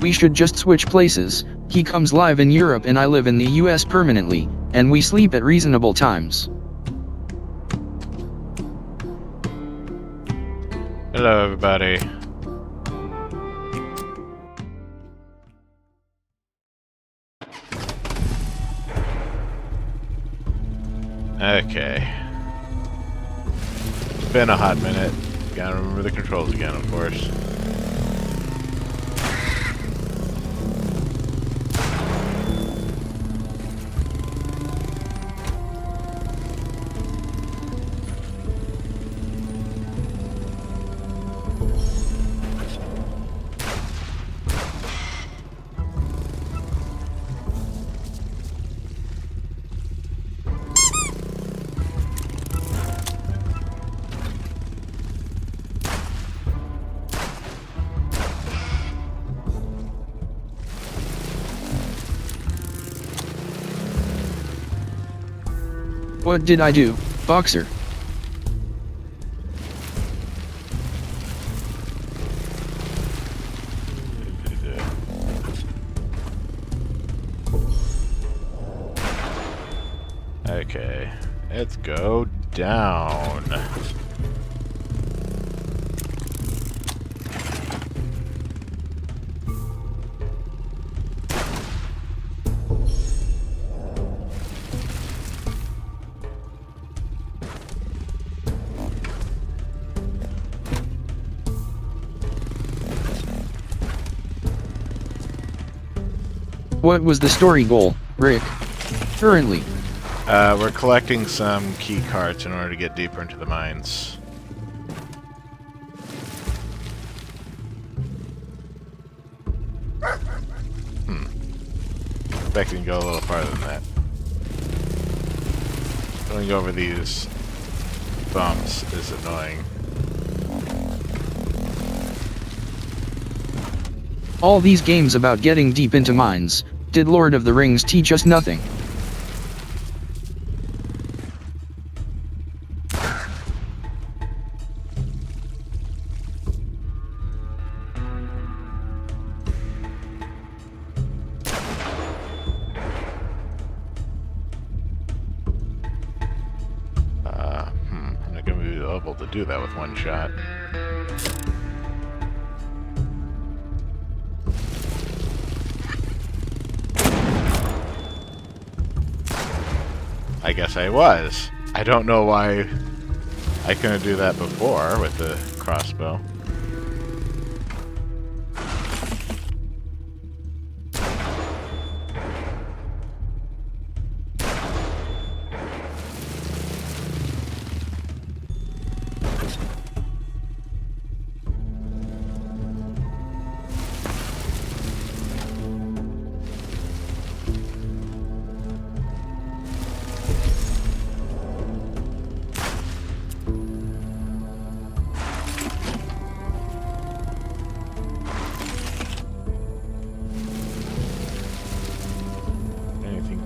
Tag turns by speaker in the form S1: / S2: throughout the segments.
S1: We should just switch places. He comes live in Europe and I live in the US permanently, and we sleep at reasonable times.
S2: Hello, everybody. Okay. It's been a hot minute. Gotta remember the controls again, of course.
S1: What did I do, Boxer?
S2: Okay, let's go down.
S1: What was the story goal, Rick? Currently.
S2: We're collecting some key cards in order to get deeper into the mines. I bet we can go a little farther than that. Going over these bumps is annoying.
S1: All these games about getting deep into mines, did Lord of the Rings teach us nothing?
S2: I'm not going to be able to do that with one shot. I guess I was. I don't know why I couldn't do that before with the crossbow.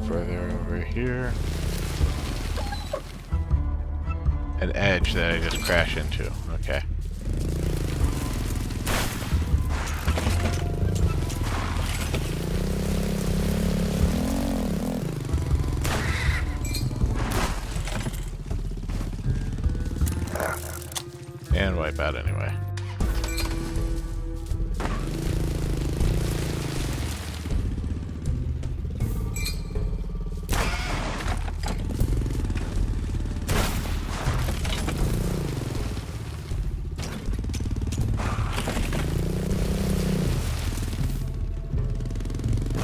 S2: Further over here. An edge that I just crashed into. Okay. And wipe out anyway.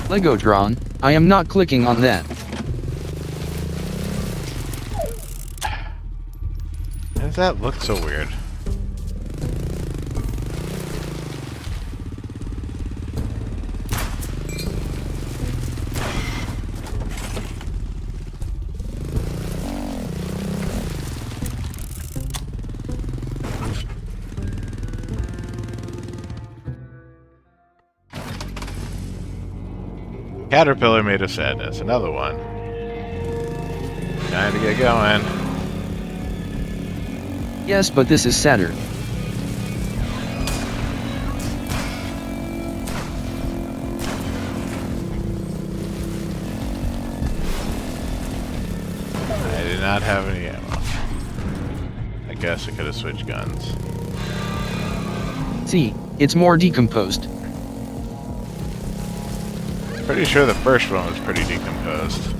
S1: Lego drawn, I am not clicking on that.
S2: Why does that look so weird? Caterpillar made of sadness. Another one. Time to get going.
S1: Yes, but this is sadder.
S2: not have any ammo? I guess I could have switched guns.
S1: See, it's more decomposed.
S2: Pretty sure the first one was pretty decomposed.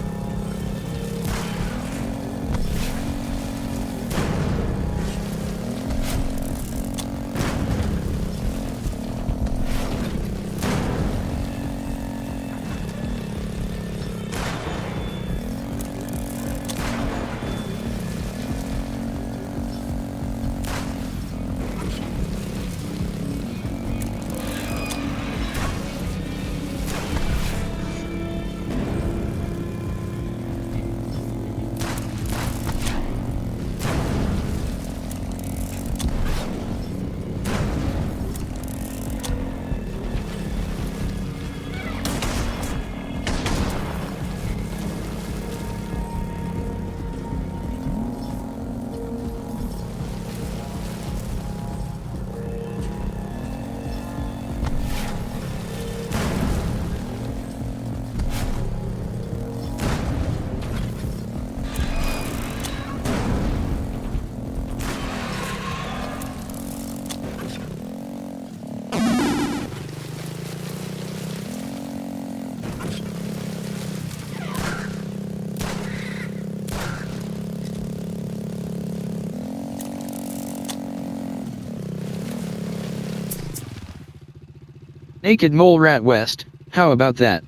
S1: Naked Mole Rat West, how about that?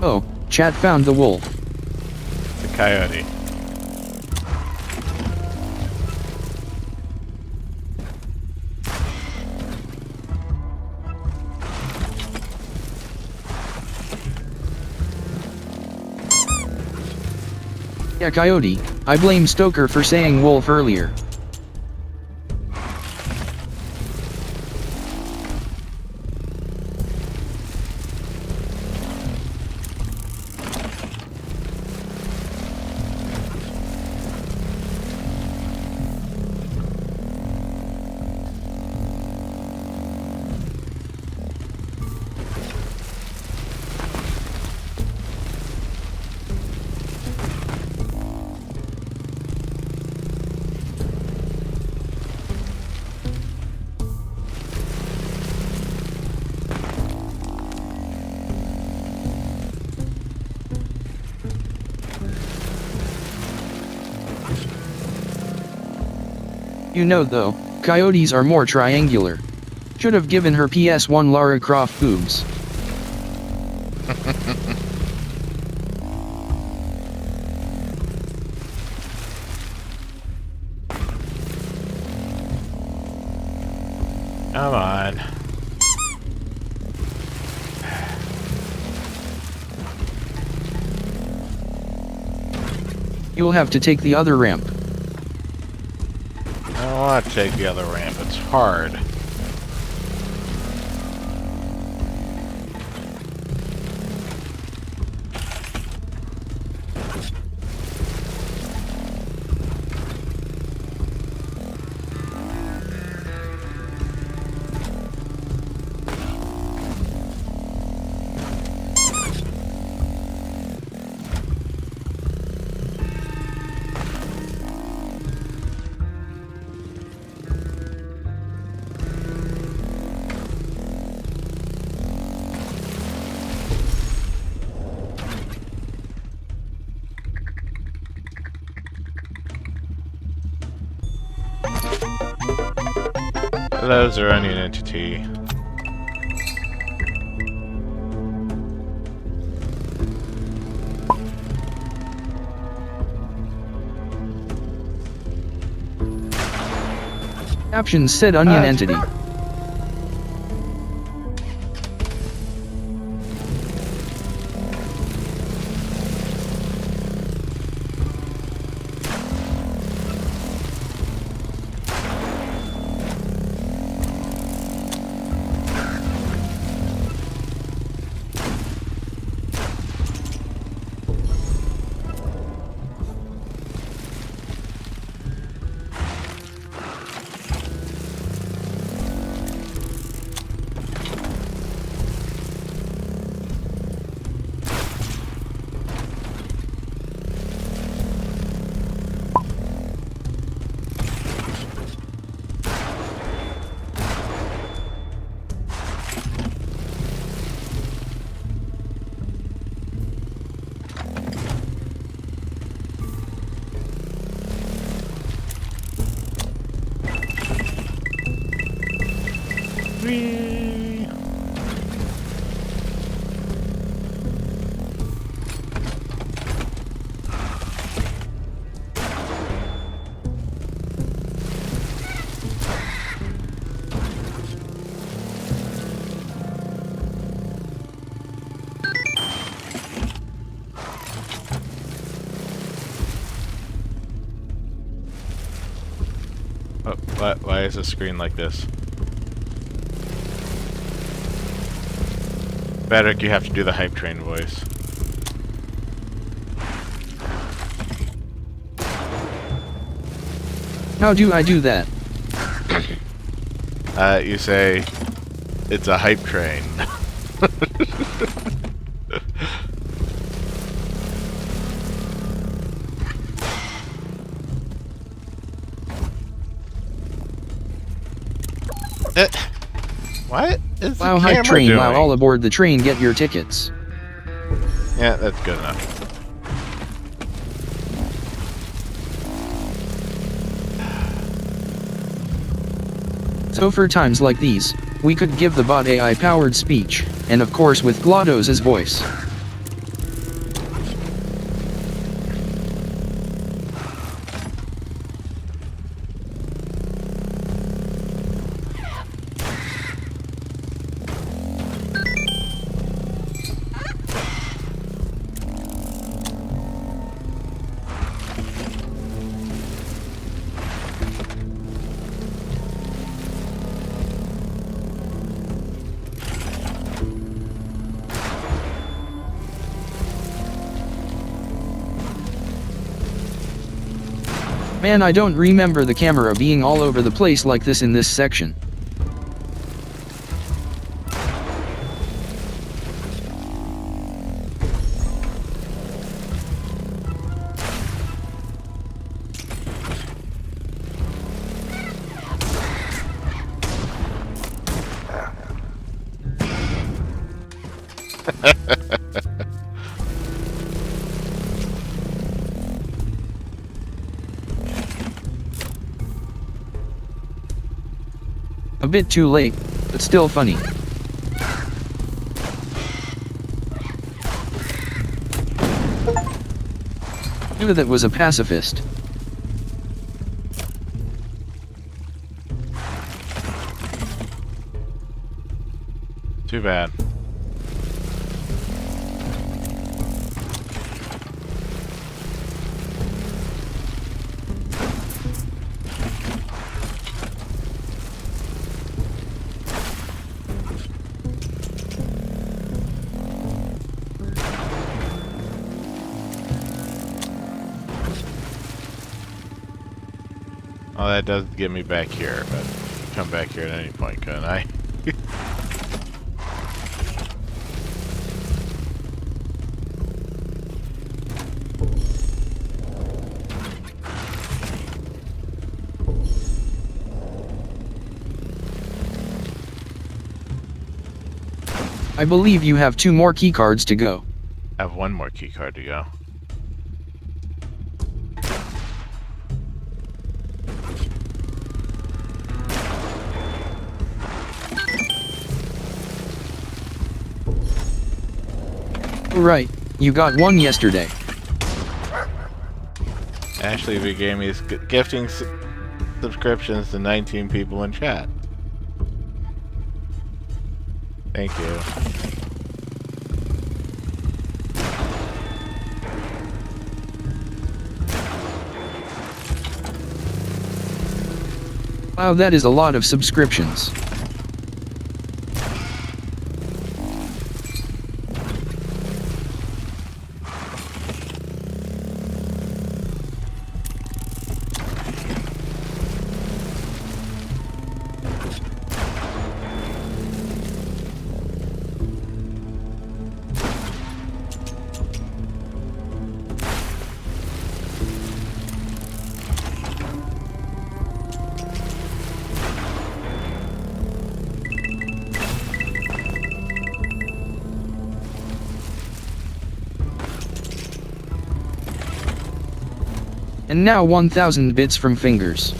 S1: Oh, chat found the wolf.
S2: The coyote.
S1: Yeah, coyote, I blame Stoker for saying wolf earlier. You know though, coyotes are more triangular. Should have given her PS1 Lara Croft boobs.
S2: Come on.
S1: You'll have to take the other ramp.
S2: I don't want to take the other ramp. It's hard. Hello, Zeronian entity.
S1: Captions said onion entity.
S2: Whee! Oh, why is the screen like this? Bedrick, you have to do the hype train voice.
S1: How do I do that?
S2: You say, it's a hype train. What is the
S1: Wow,
S2: camera
S1: hype train,
S2: doing?
S1: wow, all aboard the train, get your tickets.
S2: Yeah, that's good enough.
S1: So for times like these, we could give the bot AI-powered speech, and of course with GLaDOS's voice. Man, I don't remember the camera being all over the place like this in this section. A bit too late, but still funny. Knew that was a pacifist.
S2: Too bad. Oh, that does get me back here, but come back here at any point, couldn't I?
S1: I believe you have 2 more keycards to go.
S2: I have 1 more keycard to go.
S1: Right, you got 1 yesterday.
S2: Actually, if you gave me this gifting subscriptions to 19 people in chat. Thank you.
S1: Wow, that is a lot of subscriptions. And now 1000 bits from fingers.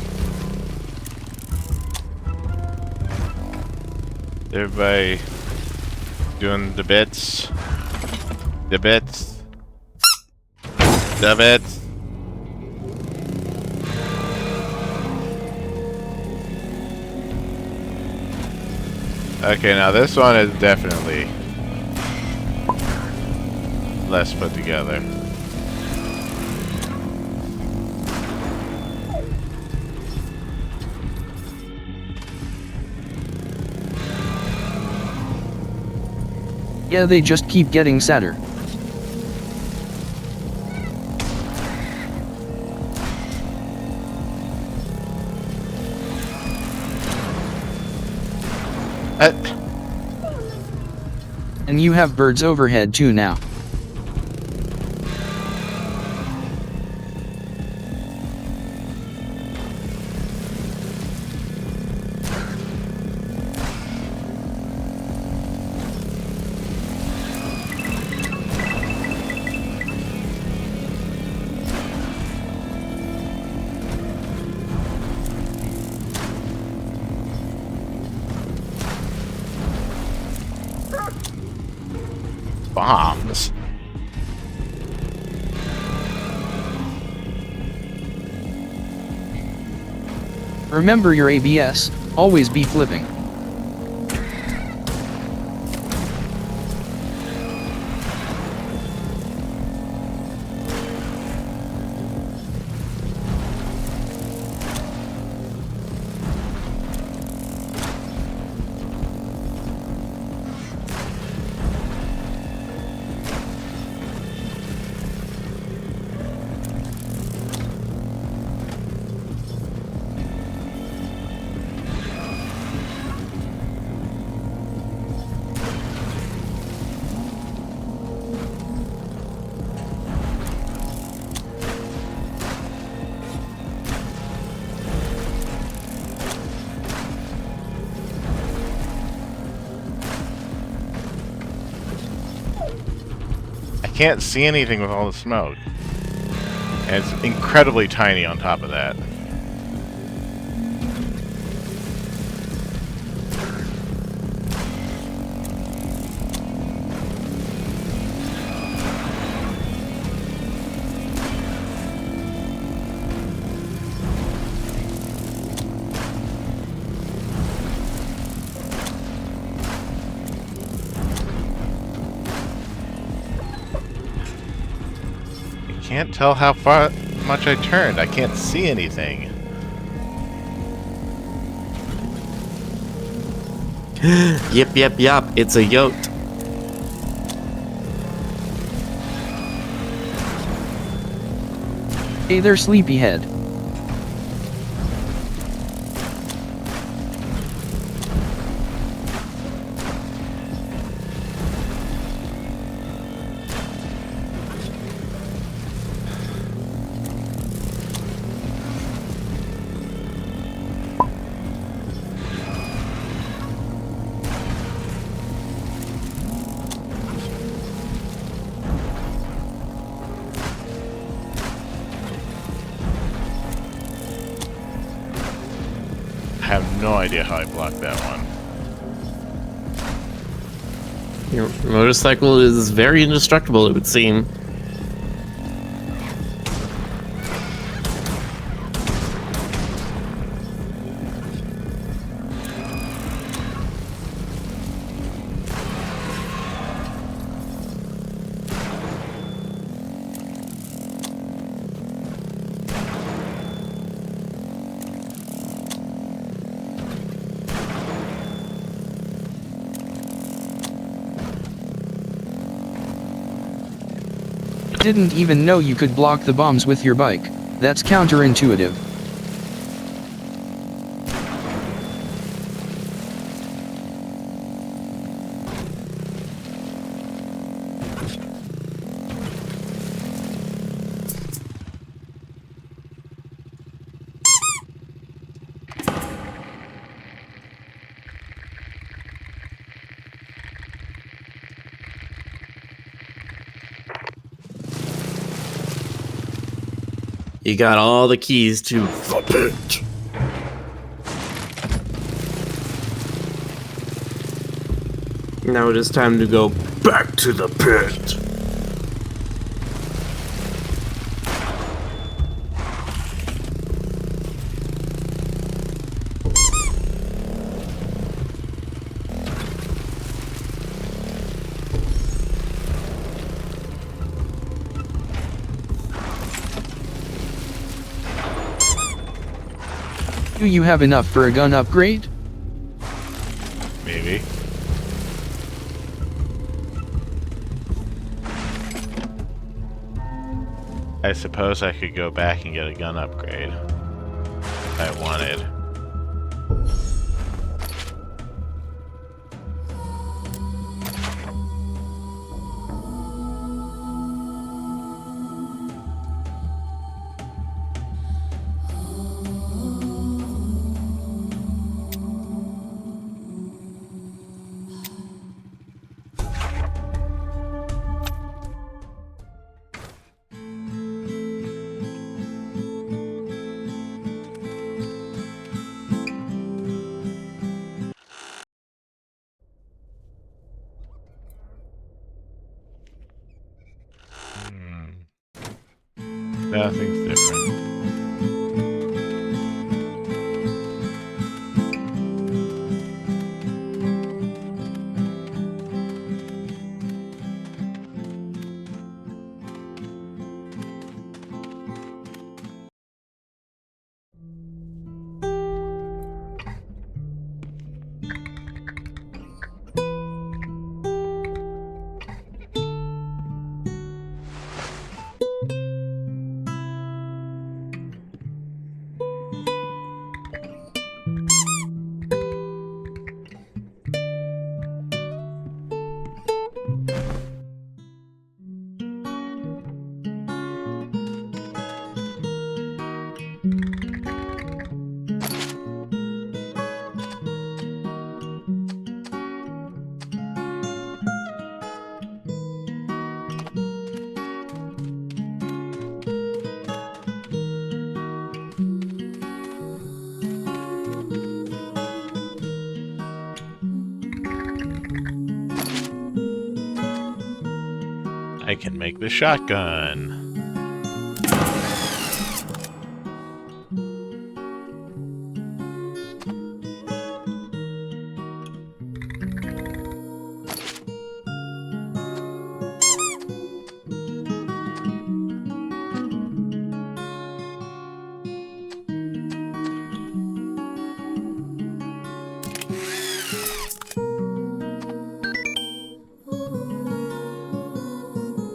S2: Everybody doing the bits. The bits. The bits. Okay, now this one is definitely less put together.
S1: Yeah, they just keep getting sadder. And you have birds overhead too now.
S2: Bombs.
S1: Remember your ABS, always be flipping.
S2: Can't see anything with all the smoke. And it's incredibly tiny on top of that. Can't tell how much I turned. I can't see anything.
S3: Yep. It's a yote.
S1: Hey there, sleepyhead.
S2: I have no idea how I blocked that one.
S3: Your motorcycle is very indestructible, it would seem.
S1: Didn't even know you could block the bombs with your bike. That's counterintuitive.
S3: You got all the keys to the pit. Now it is time to go back to the pit.
S1: Do you have enough for a gun upgrade?
S2: Maybe. I suppose I could go back and get a gun upgrade if I wanted. Nothing's different. I can make the shotgun.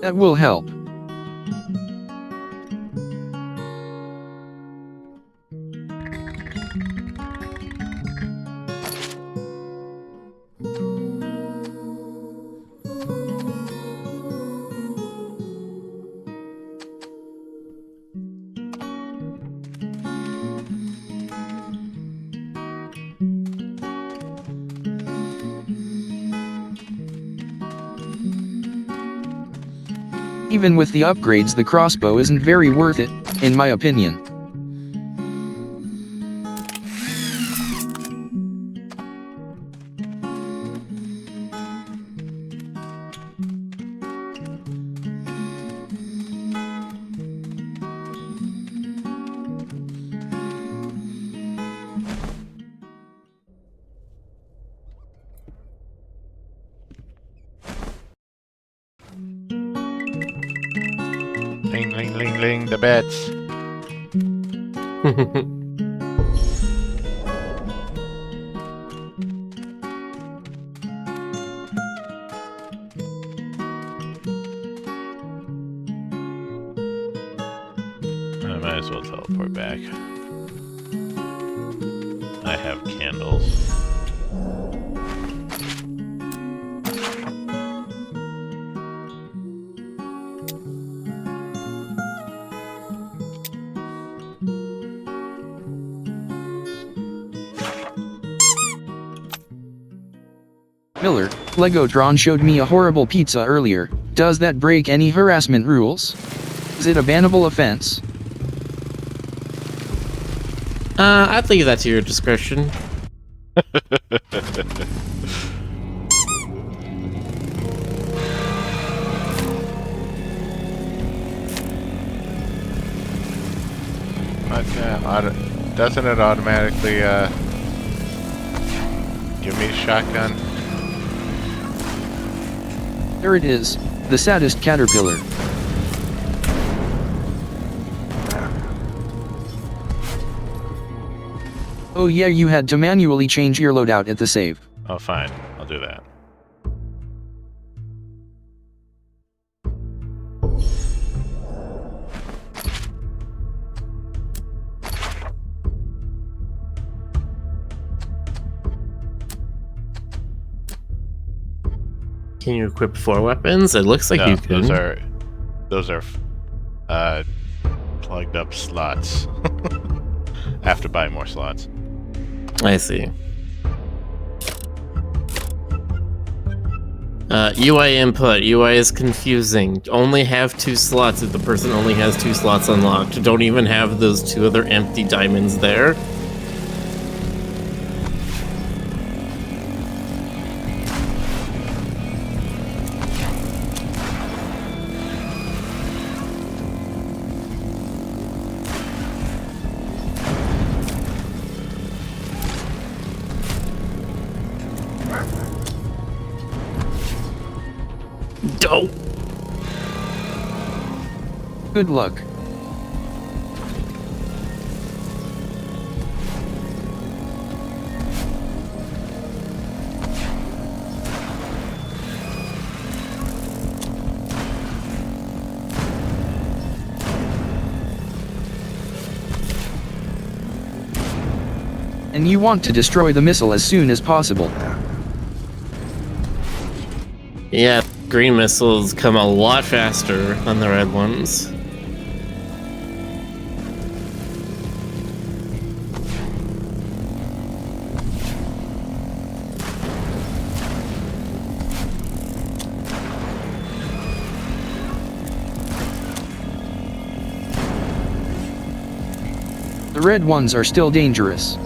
S1: That will help. Even with the upgrades, the crossbow isn't very worth it, in my opinion.
S2: Ling, ling, ling, ling, the bets. might as well teleport back. I have candles.
S1: Miller, Legotron showed me a horrible pizza earlier. Does that break any harassment rules? Is it a bannable offense?
S3: I'd leave that to your discretion.
S2: Doesn't it automatically give me a shotgun?
S1: There it is, the saddest caterpillar. Oh yeah, you had to manually change your loadout at the save.
S2: Oh, fine. I'll do that.
S3: Can you equip 4 weapons? It looks like
S2: No,
S3: you can.
S2: those are plugged up slots. I have to buy more slots.
S3: I see. UI input. UI is confusing. Only have 2 slots if the person only has 2 slots unlocked. Don't even have those 2 other empty diamonds there. Dope.
S1: Good luck. And you want to destroy the missile as soon as possible.
S3: Yeah, green missiles come a lot faster than the red ones.
S1: The red ones are still dangerous.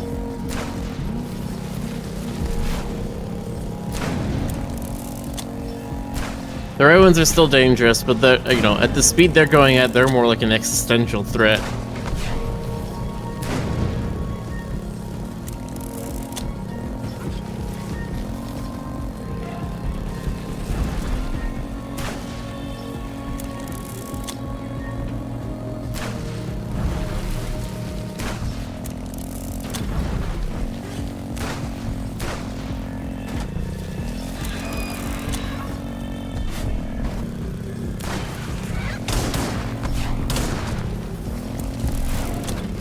S3: The red ones are still dangerous, but you know, at the speed they're going at, they're more like an existential threat.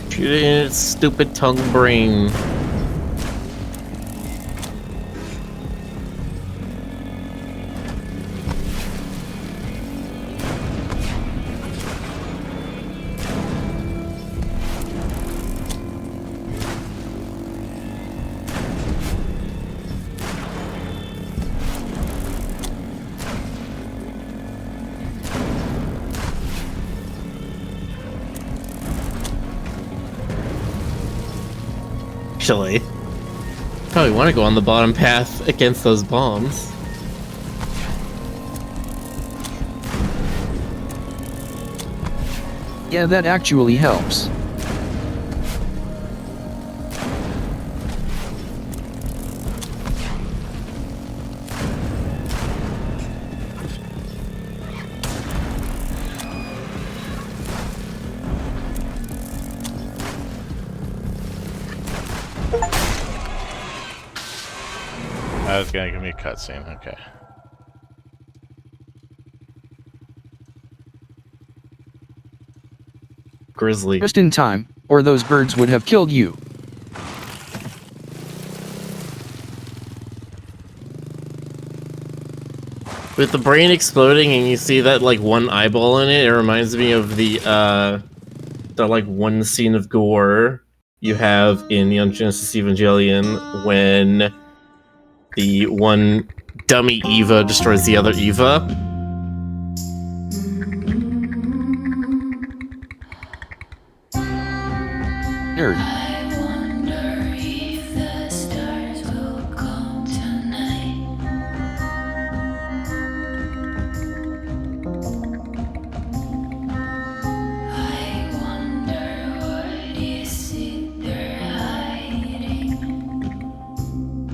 S3: Shooting its stupid tongue brain. Actually, probably want to go on the bottom path against those bombs.
S1: Yeah, that actually helps.
S2: That was gonna give me a cutscene. Okay.
S3: grizzly.
S1: Just in time, or those birds would have killed you.
S3: With the brain exploding and you see that like one eyeball in it, it reminds me of the like one scene of gore you have in Neon Genesis Evangelion when the one dummy Eva destroys the other Eva.
S1: Nerd.
S4: I wonder if the stars will come tonight. I wonder what is it they're hiding. The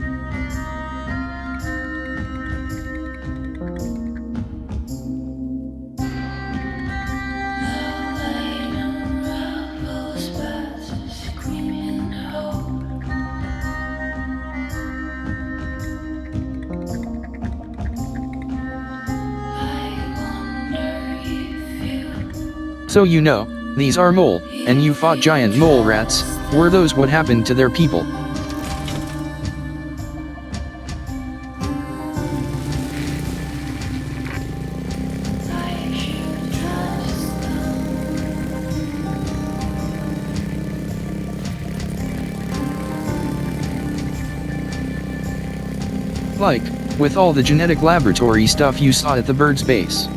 S4: light unravels past a screaming hope. I wonder if you
S1: So you know, these are mole, and you fought giant mole rats. Were those what happened to their people?
S4: I should trust them.
S1: Like, with all the genetic laboratory stuff you saw at the bird's base.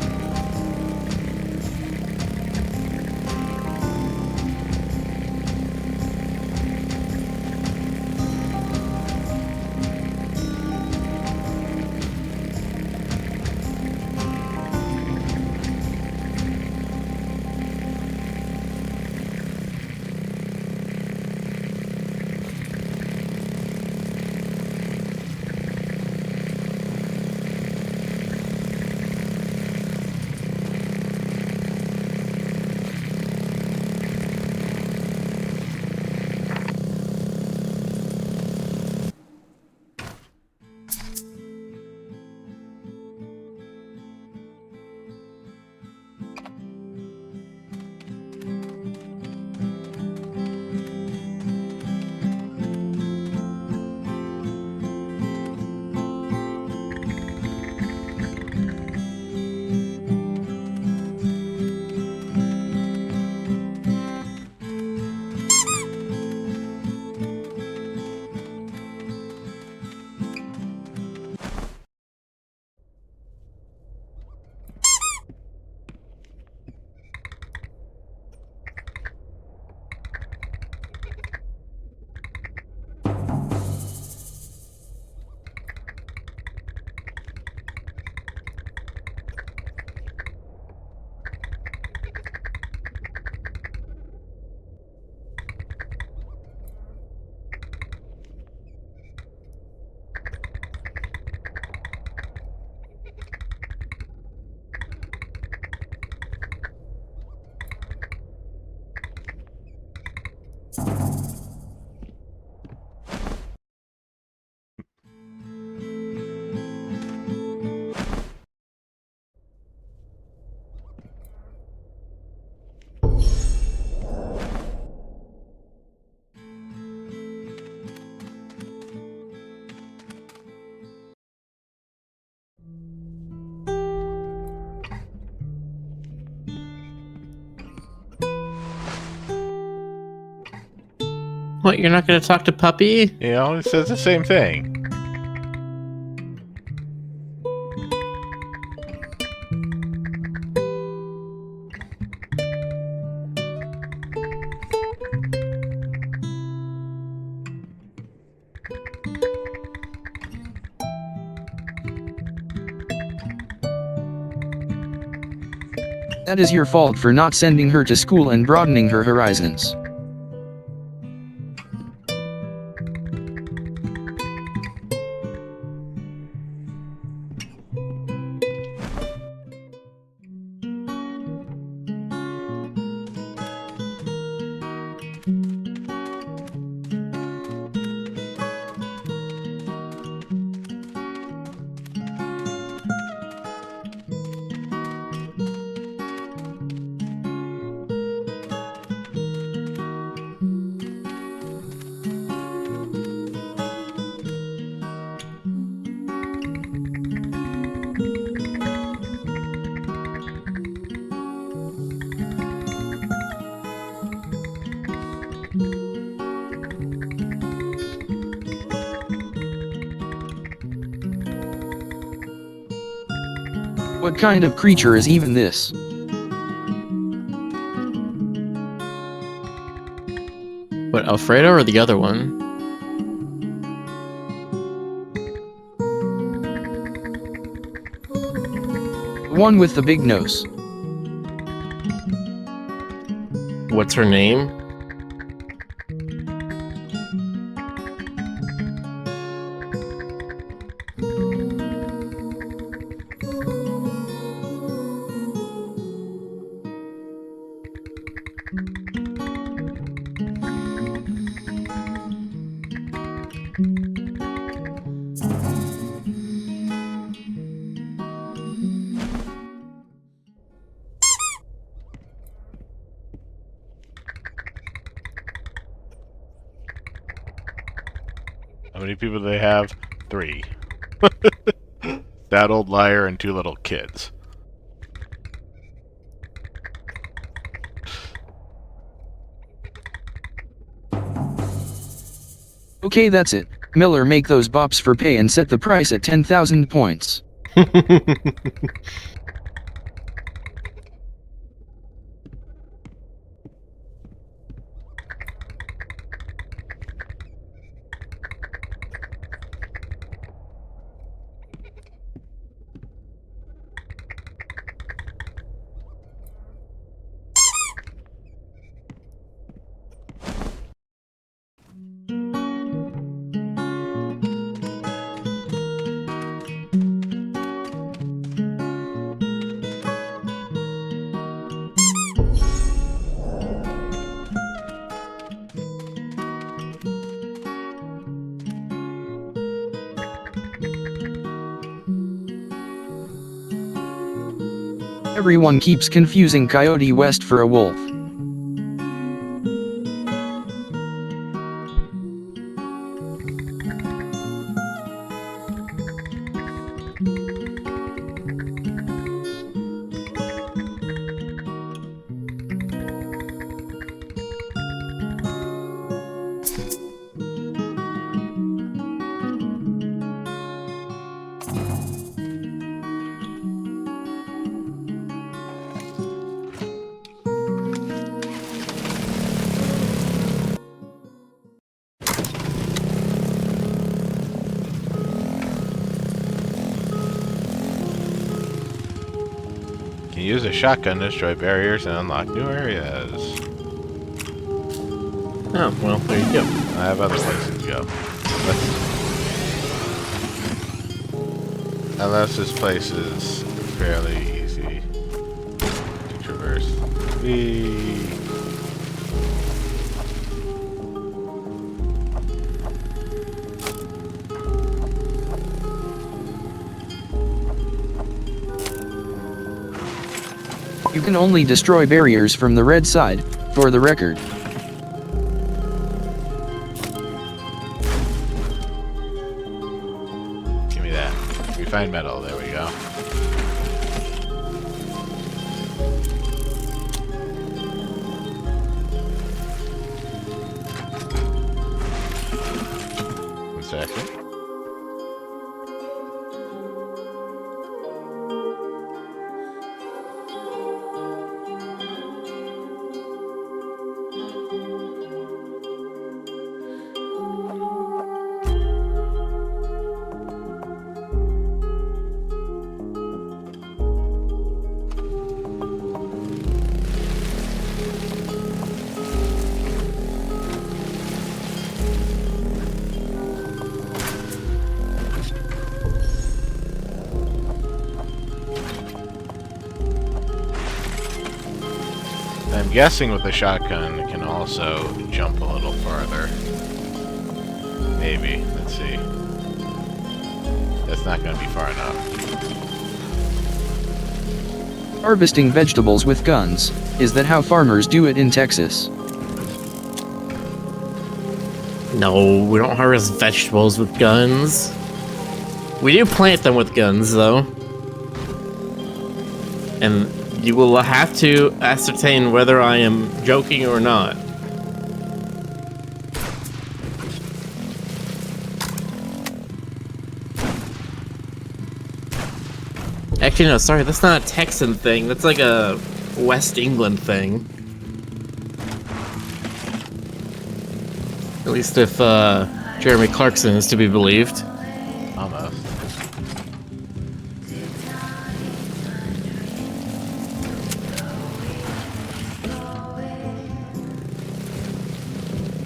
S3: What, you're not gonna talk to Puppy?
S2: You know, it says the same thing.
S1: That is your fault for not sending her to school and broadening her horizons. What kind of creature is even this?
S3: What, Alfredo or the other one?
S1: The one with the big nose.
S3: What's her name?
S2: How many people do they have? 3. That old liar and 2 little kids.
S1: Okay, that's it. Miller, make those bops for pay and set the price at 10,000 points. Everyone keeps confusing Coyote West for a wolf.
S2: Can use a shotgun to destroy barriers and unlock new areas.
S3: Oh, well, there you go.
S2: I have other places to go. Unless this place is fairly easy to traverse. Whee!
S1: You can only destroy barriers from the red side, for the record.
S2: Give me that. Refined metal, there we go. One second. I'm guessing with the shotgun it can also jump a little farther. Maybe. Let's see. That's not going to be far enough.
S1: Harvesting vegetables with guns, is that how farmers do it in Texas?
S3: No, we don't harvest vegetables with guns. We do plant them with guns, though. And you will have to ascertain whether I am joking or not. Actually, no, sorry, that's not a Texan thing. That's like a West England thing. At least if Jeremy Clarkson is to be believed.
S2: Almost.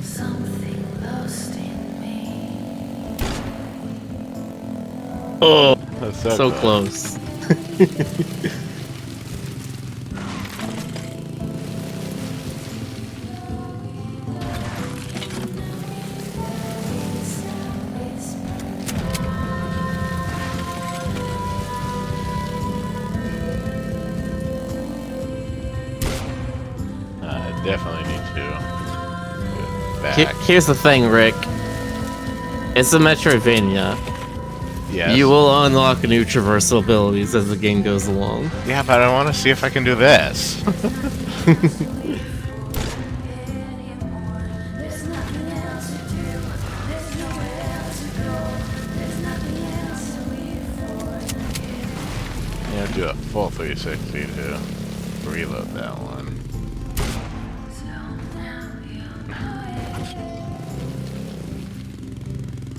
S4: Something lost in me.
S3: Oh,
S2: That's
S3: so close.
S2: Definitely need to go back.
S3: Here's the thing, Rick. It's a Metroidvania.
S2: Yes.
S3: You will unlock new traversal abilities as the game goes along.
S2: Yeah, but I want to see if I can do this.
S4: There's nothing else to do. There's nowhere else to go. There's nothing else to live for.
S2: Yeah, do a full 360 to reload that one.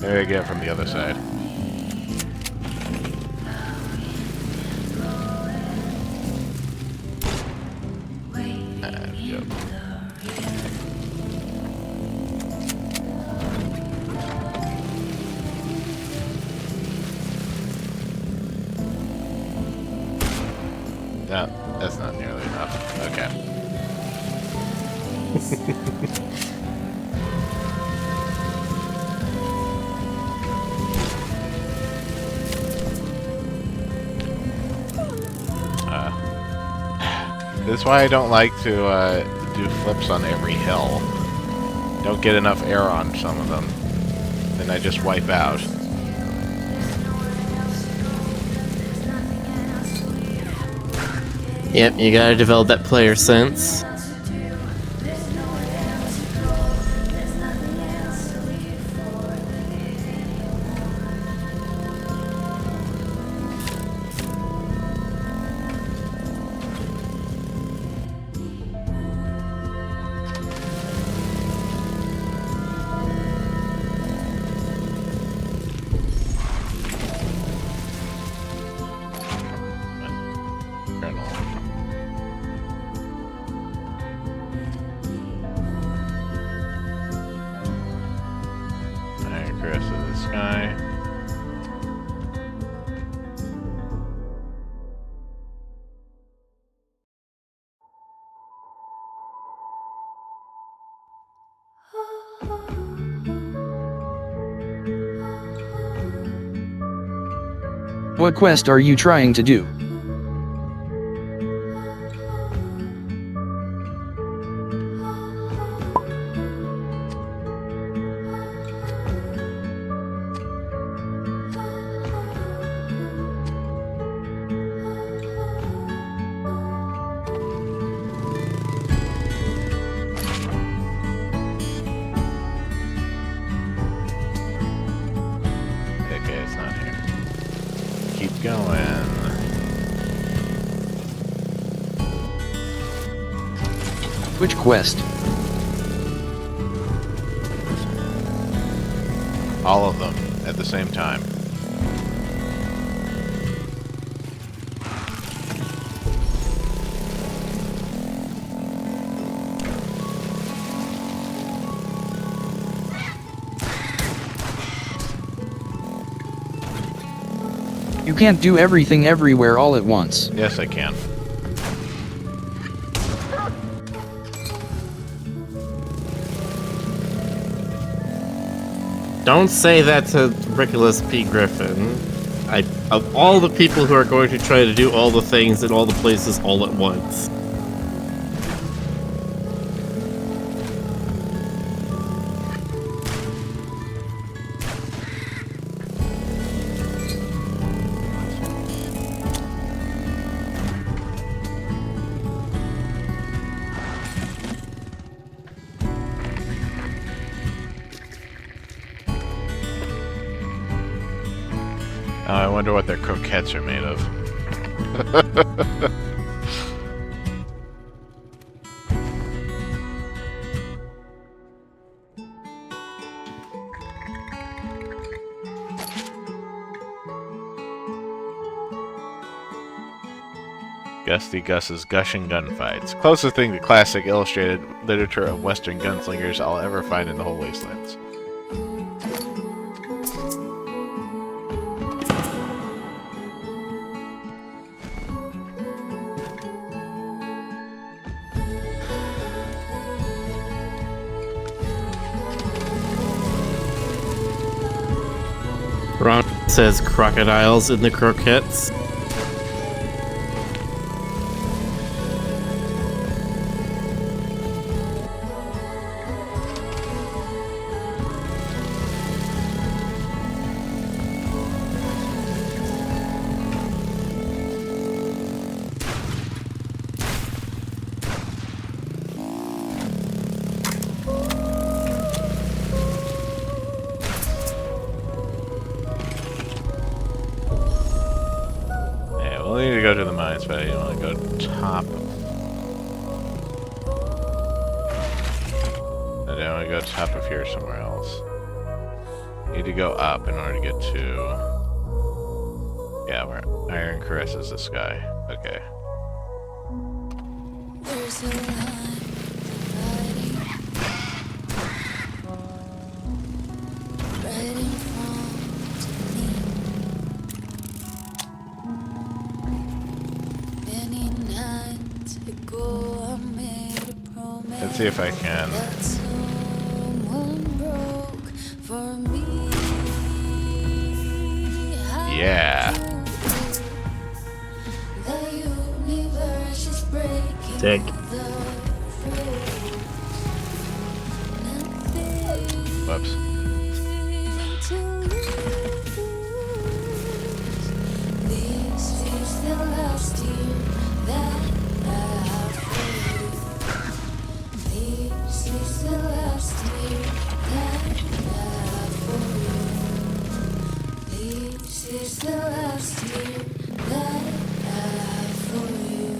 S2: There you go from the other side. Yep. No, that's not nearly enough. Okay. That's why I don't like to do flips on every hill. Don't get enough air on some of them. Then I just wipe out.
S3: Yep, you gotta develop that player sense.
S1: What quest are you trying to do?
S2: Okay, it's not here. Keep going.
S1: Which quest?
S2: All of them at the same time.
S1: You can't do everything everywhere all at once.
S2: Yes, I can.
S3: Don't say that to Nicholas P. Griffin. Of all the people who are going to try to do all the things in all the places all at once.
S2: I wonder what their croquettes are made of. Gusty Gus's gushing gunfights. Closest thing to classic illustrated literature of Western gunslingers I'll ever find in the whole wastelands.
S3: Ron says crocodiles in the croquettes.
S2: We need to go to the mines, but I don't want to go top. I don't want to go top of here somewhere else. Need to go up in order to get to... Yeah, where Iron caresses the sky. Okay.
S4: There's a line dividing right in front of me. Many nights ago I made a promise.
S2: Let's see if I can.
S4: That someone broke for me.
S2: Yeah.
S4: The universe is breaking.
S3: Dick.
S2: Whoops.
S4: This is the last year that I have for you. This is the last year that I have for you. This is the last year that I have for you.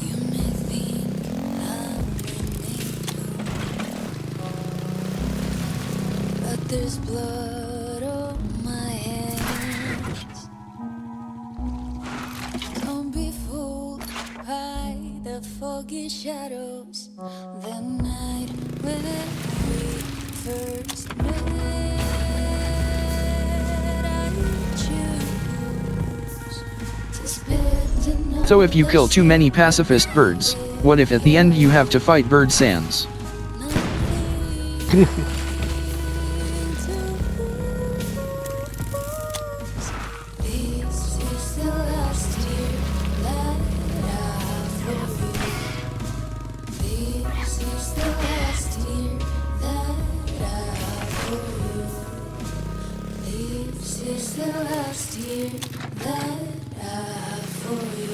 S4: You may think I'm unique, but there's blood on my hands. Don't be fooled by the foggy shadows. The night when we first met, I choose to spend another
S1: So if you kill too many pacifist birds, what if at the end you have to fight bird sands?
S4: This is the last year that I have for you. This is the last year that I have for you. This is the last year that I have for you.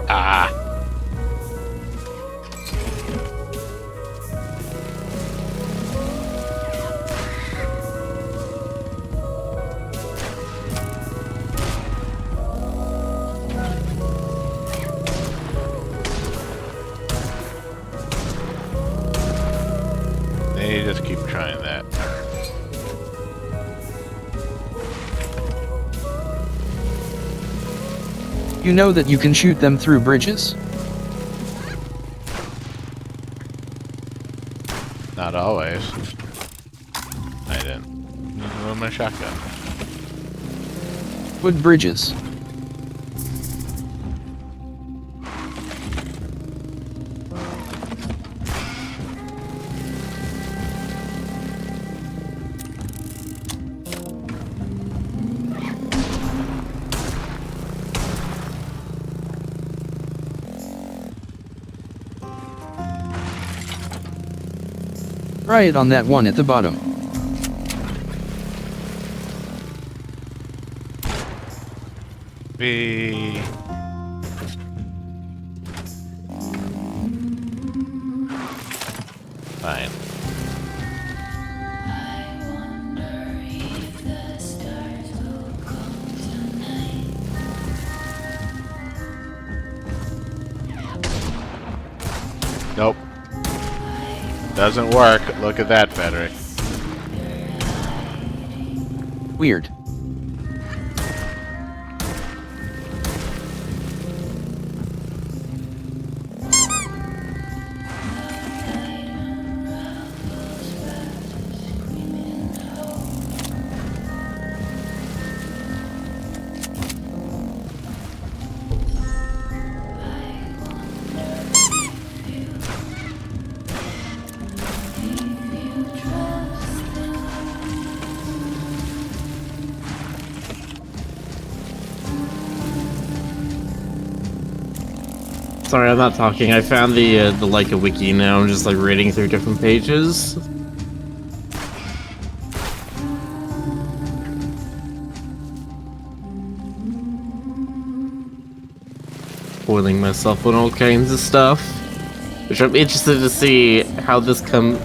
S2: Ah! They just keep trying that.
S1: You know that you can shoot them through bridges?
S2: Not always. I didn't. With my shotgun.
S1: Wood bridges. Try it on that one at the bottom.
S2: B. Fine.
S4: I wonder if the stars will come tonight.
S2: Nope. Doesn't work. Look at that, Frederick.
S1: Weird.
S3: Sorry, I'm not talking. I found the Laika wiki now. I'm just like reading through different pages. Spoiling myself on all kinds of stuff, which I'm interested to see how this comes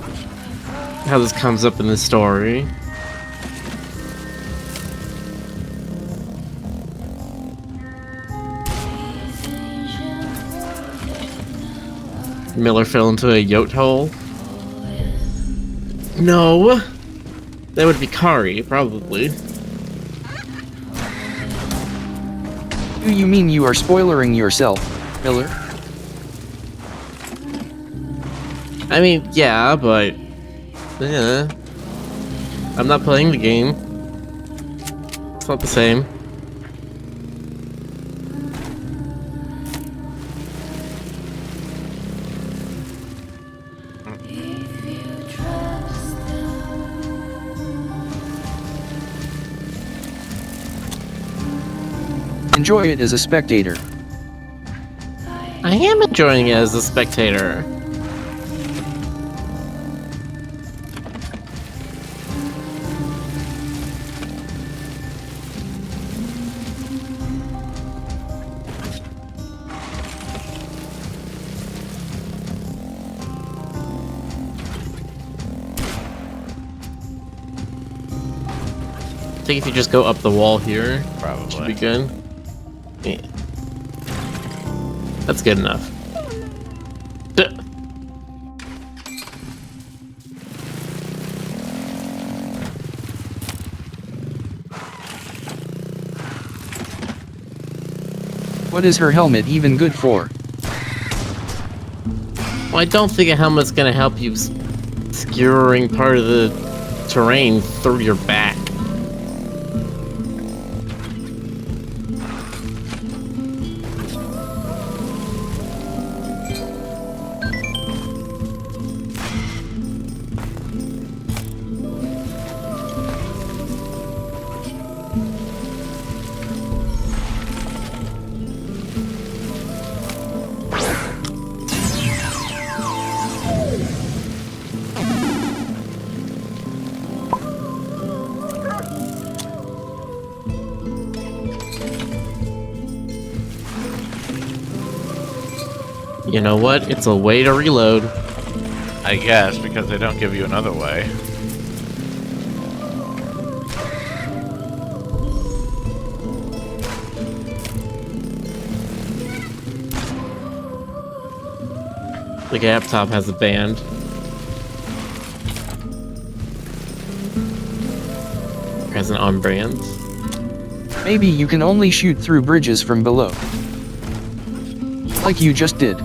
S3: up in the story. Miller fell into a yacht hole. No, that would be Kari, probably.
S1: Do you mean you are spoilering yourself, Miller?
S3: I mean, yeah, but yeah, I'm not playing the game. It's not the same.
S4: If you trust
S1: Enjoy it as a spectator.
S3: I am enjoying it as a spectator. I think if you just go up the wall here,
S2: Probably.
S3: should be good. Yeah. That's good enough. Duh.
S1: What is her helmet even good for?
S3: Well, I don't think a helmet's gonna help you skewering part of the terrain through your back. You know what? It's a way to reload.
S2: I guess, because they don't give you another way.
S3: The Gap Top has a band. Has an on brand.
S1: Maybe you can only shoot through bridges from below. Like you just did.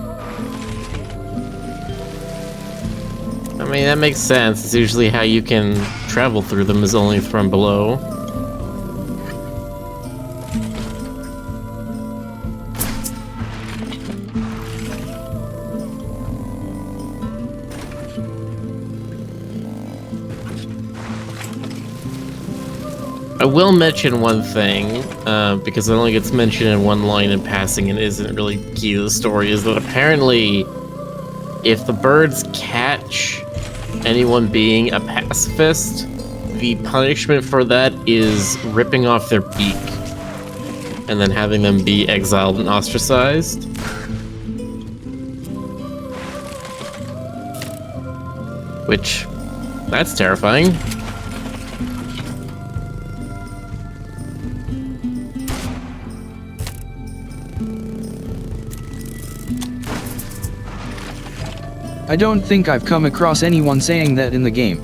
S3: I mean, that makes sense. It's usually how you can travel through them is only from below. I will mention one thing, because it only gets mentioned in one line in passing and isn't really key to the story, is that apparently if the birds catch anyone being a pacifist, the punishment for that is ripping off their beak and then having them be exiled and ostracized. Which, that's terrifying.
S1: I don't think I've come across anyone saying that in the game.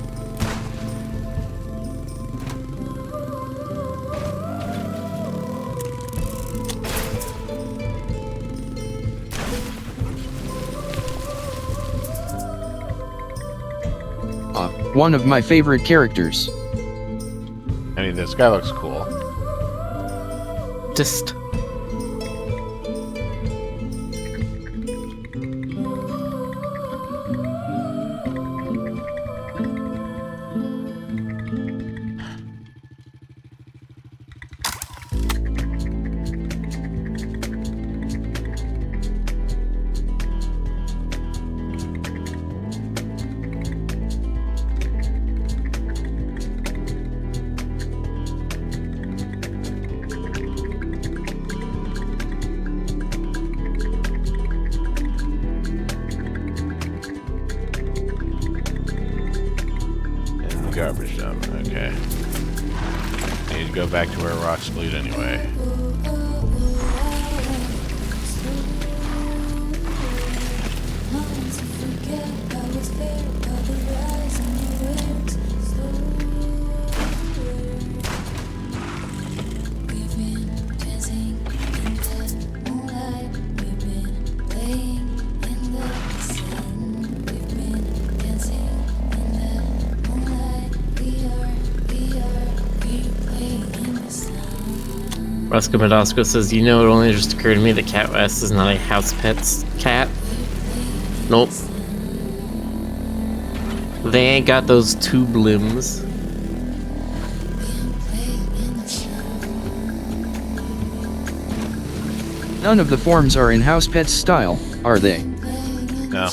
S1: One of my favorite characters.
S2: I mean, this guy looks cool.
S3: Just...
S2: Garbage dump, okay. Need to go back to where rocks bleed anyway.
S3: Roscoe Medosco says, you know, it only just occurred to me that Cat West is not a house pet's cat. Nope. They ain't got those tube limbs.
S1: None of the forms are in House Pets style, are they?
S2: No.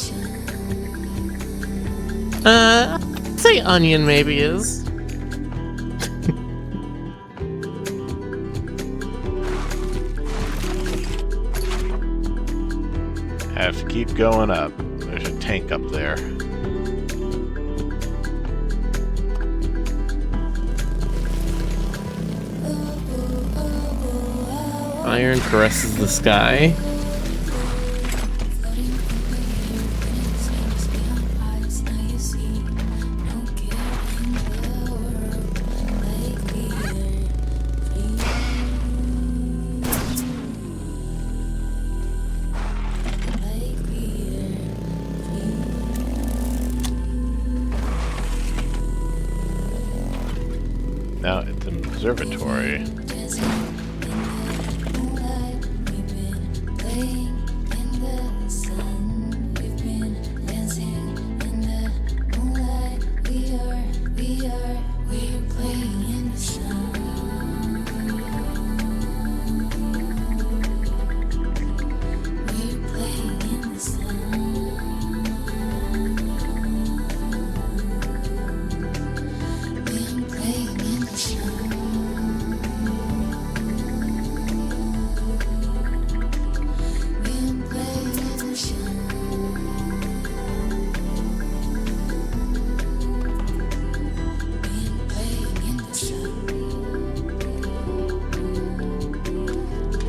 S3: I'd say Onion maybe is.
S2: Have to keep going up. There's a tank up there.
S3: Iron caresses the sky.
S2: Now it's an observatory.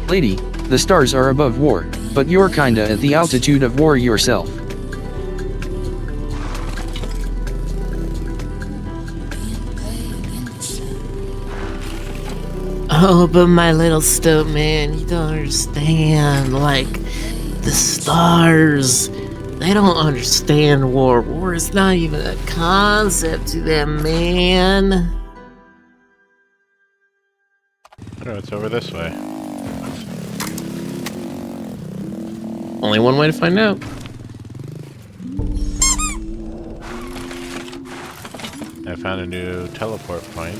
S1: Lady, the stars are above war, but you're kinda at the altitude of war yourself.
S3: Oh, but my little stoat man, you don't understand. Like, the stars, they don't understand war. War is not even a concept to them, man.
S2: I don't know, it's over this way.
S3: Only one way to find out.
S2: I found a new teleport point.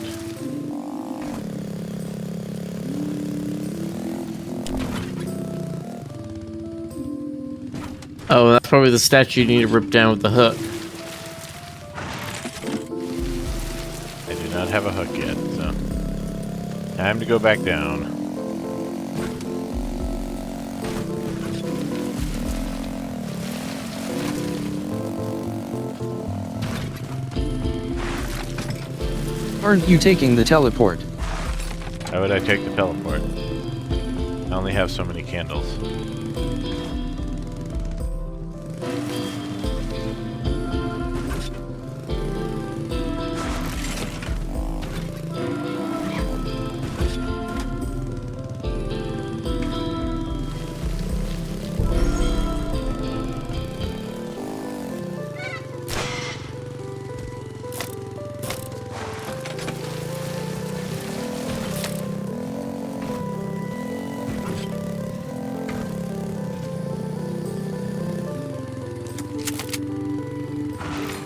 S3: Oh, that's probably the statue you need to rip down with the hook.
S2: I do not have a hook yet, so... Time to go back down.
S1: Aren't you taking the teleport?
S2: Why would I take the teleport? I only have so many candles.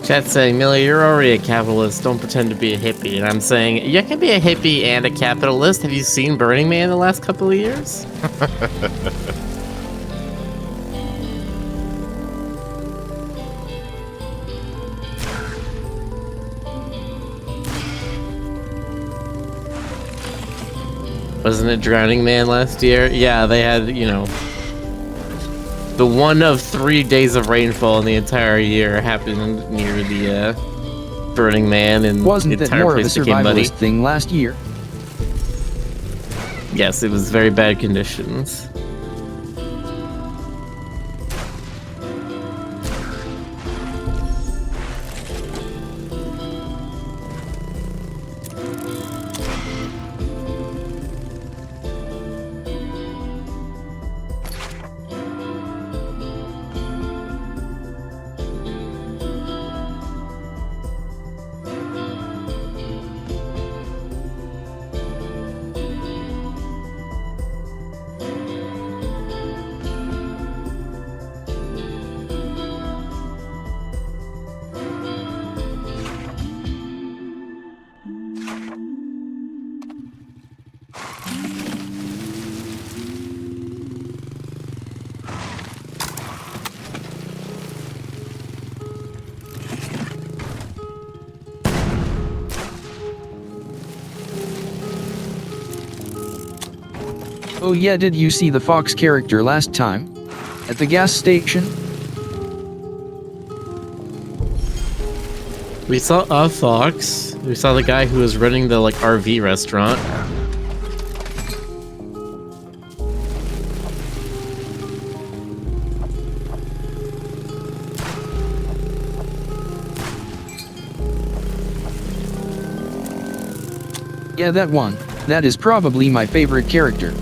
S3: Chat's saying, Millie, you're already a capitalist. Don't pretend to be a hippie. And I'm saying, you can be a hippie and a capitalist. Have you seen Burning Man the last couple of years? Wasn't it Drowning Man last year? Yeah, they had, you know, the one of 3 days of rainfall in the entire year happened near the Burning Man, and
S1: Wasn't
S3: the
S1: that
S3: entire
S1: more of a
S3: place became muddy.
S1: survivalist thing last year?
S3: Yes, it was very bad conditions.
S1: Oh yeah, did you see the Fox character last time? At the gas station?
S3: We saw a fox. We saw the guy who was running the, like, RV restaurant.
S1: Yeah, that one. That is probably my favorite character.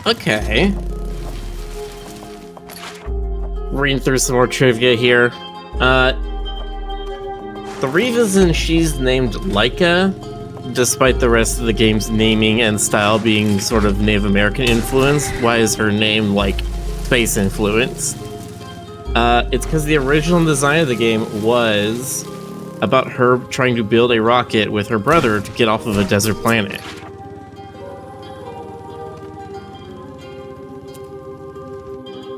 S3: Okay. Reading through some more trivia here. The reason she's named Laika, despite the rest of the game's naming and style being sort of Native American influenced, why is her name, like, space influenced? It's because the original design of the game was about her trying to build a rocket with her brother to get off of a desert planet.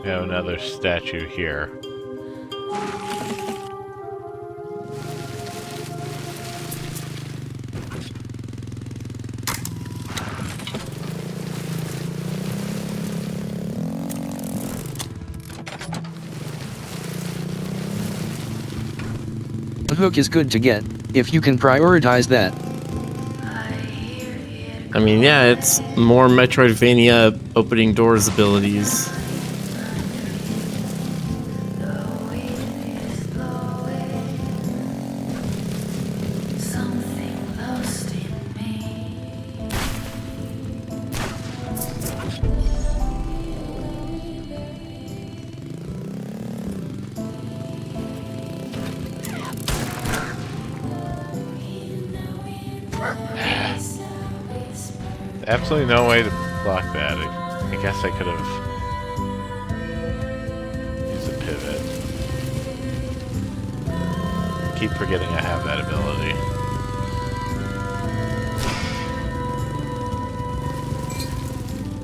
S2: We have another statue here.
S1: A hook is good to get, if you can prioritize that.
S4: I
S3: I mean, yeah, it's more Metroidvania opening doors abilities.
S4: Something lost in me.
S2: Absolutely no way to block that. I guess I could have used a pivot. Keep forgetting I have that ability.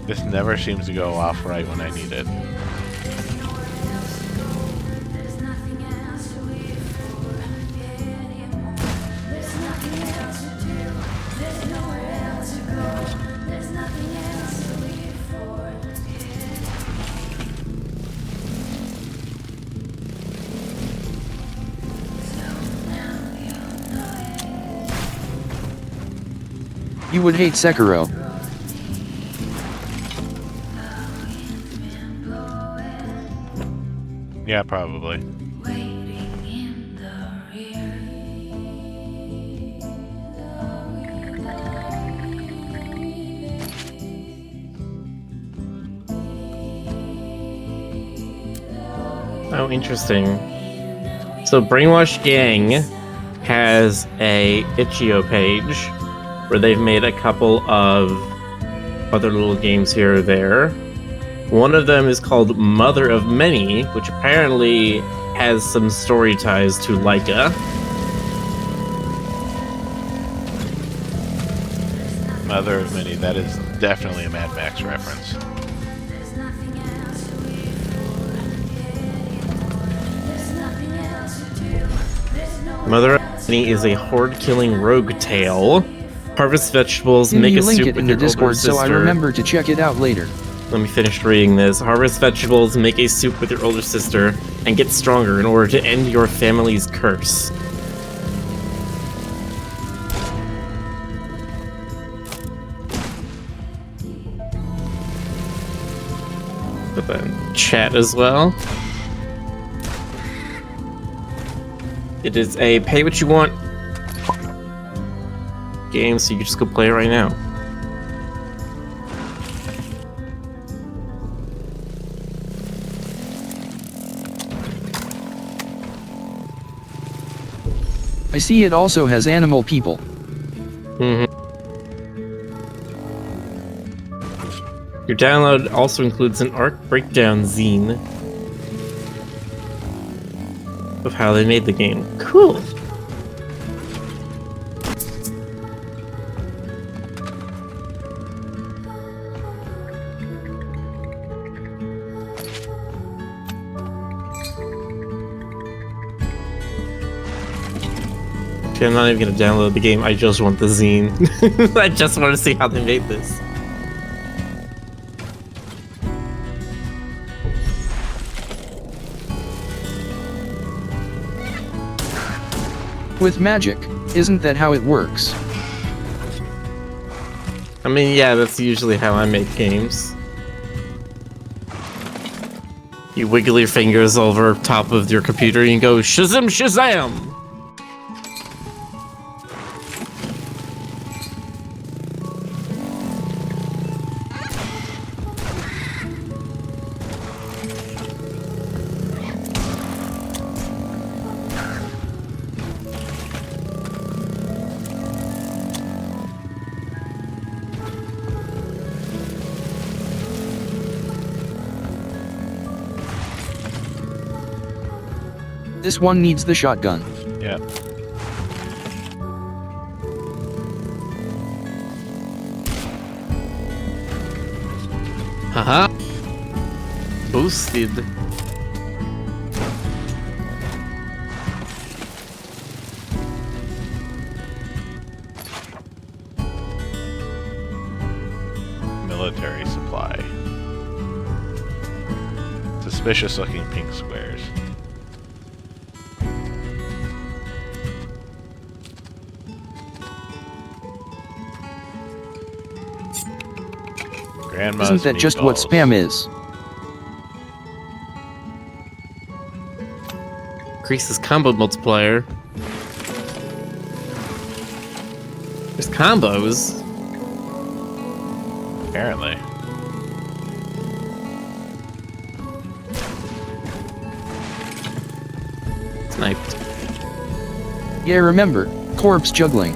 S2: This never seems to go off right when I need it.
S4: There's nothing else to live for anymore. There's nothing else to do. There's nowhere else to go. There's nothing else to live for.
S1: You would hate Sekiro.
S2: Yeah, probably.
S4: Waiting in the rear.
S3: Oh, interesting. So Brainwash Gang has a itch.io page where they've made a couple of other little games here or there. One of them is called Mother of Many, which apparently has some story ties to Laika.
S2: Mother of Many, that is definitely a Mad Max reference.
S4: There's nothing else to live for anymore. There's nothing else to do. There's no
S3: Mother of Many is a horde-killing rogue tale. Harvest vegetables,
S1: Can
S3: make
S1: you
S3: a
S1: link
S3: soup
S1: it
S3: with
S1: in
S3: your
S1: the
S3: older
S1: Discord so I
S3: sister.
S1: remember to check it out later?
S3: Let me finish reading this. Harvest vegetables, make a soup with your older sister, and get stronger in order to end your family's curse. Put that in chat as well. It is a pay what you want game, so you can just go play it right now.
S1: I see it also has animal people.
S3: Your download also includes an arc breakdown zine of how they made the game. Cool. Okay, I'm not even gonna download the game, I just want the zine. I just want to see how they made this.
S1: With magic, isn't that how it works?
S3: I mean, yeah, that's usually how I make games. You wiggle your fingers over top of your computer and you go, Shazam Shazam!
S1: This one needs the shotgun.
S2: Yeah.
S3: Haha. Boosted.
S2: Military supply. Suspicious looking pink squares. Grandma's
S1: Isn't that just what
S2: meatballs.
S1: spam is?
S3: Increases combo multiplier. There's combos.
S2: Apparently.
S3: Sniped.
S1: Yeah, remember, corpse juggling.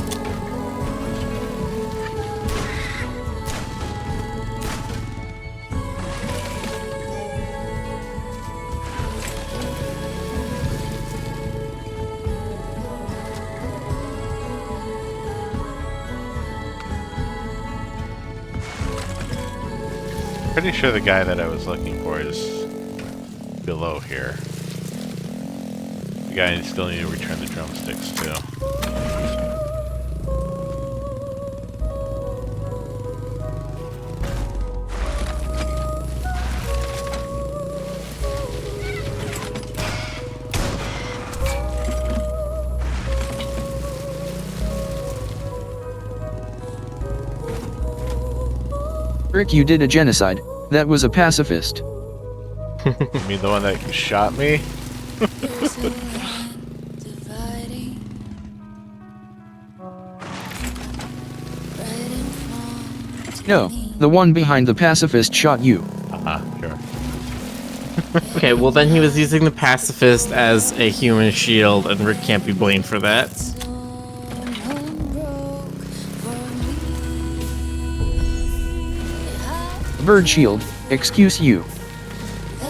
S2: Pretty sure the guy that I was looking for is below here. The guy I still need to return the drumsticks to.
S1: Rick, you did a genocide. That was a pacifist.
S2: You mean the one that shot me?
S4: There's a line dividing right in front
S1: No,
S4: of me.
S1: the one behind the pacifist shot you.
S2: Sure.
S3: Okay, well then he was using the pacifist as a human shield, and Rick can't be blamed for that.
S4: Someone broke for me.
S1: Bird shield, excuse you.
S4: The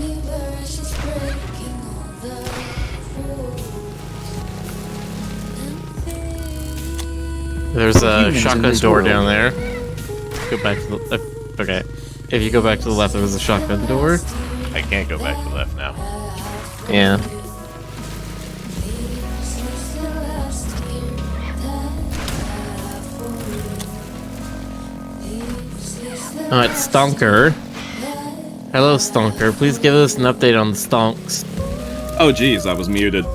S4: universe is breaking all the rules. And
S3: There's a
S1: Humans in
S3: shotgun
S1: this
S3: door
S1: world.
S3: down there. Go back to the okay. If you go back to the left, there's a shotgun door.
S2: I can't go back to left now.
S3: Yeah.
S4: this is the last year that I have for you. This is the
S3: Oh, it's Stonker. Hello, Stonker. Please give us an update on the stonks.
S5: Oh geez, I was muted.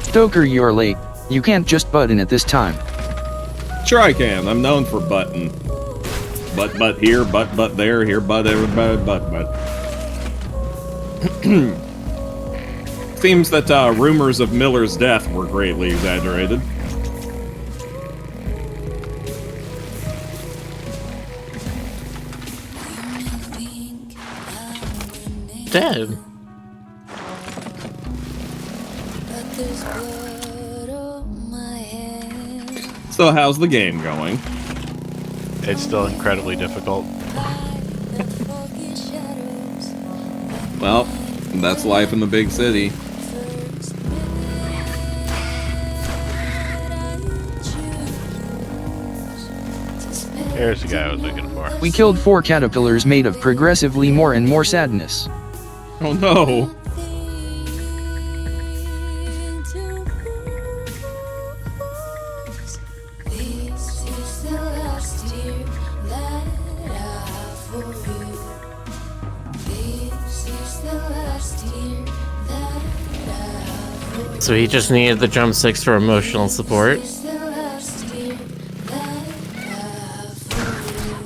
S1: Stoker, you're late. You can't just butt in at this time.
S5: Sure I can. I'm known for button. Butt here, butt there, here, butt everybody, butt. Seems that rumors of Miller's death were greatly exaggerated.
S4: think I'm winning,
S3: Dead.
S4: but there's blood on my hands.
S5: So how's the game going?
S2: It's still incredibly difficult.
S4: The foggy shadows.
S5: Well, that's life in the big city.
S4: First minute I choose to spend
S2: Here's the guy I was looking for.
S1: We killed 4 caterpillars made of progressively more and more sadness.
S5: Oh no!
S4: This is the last year that I have for you. This is the last year that I have for you.
S3: So he just needed the drumsticks for emotional support.
S4: This is the last year that I have for you.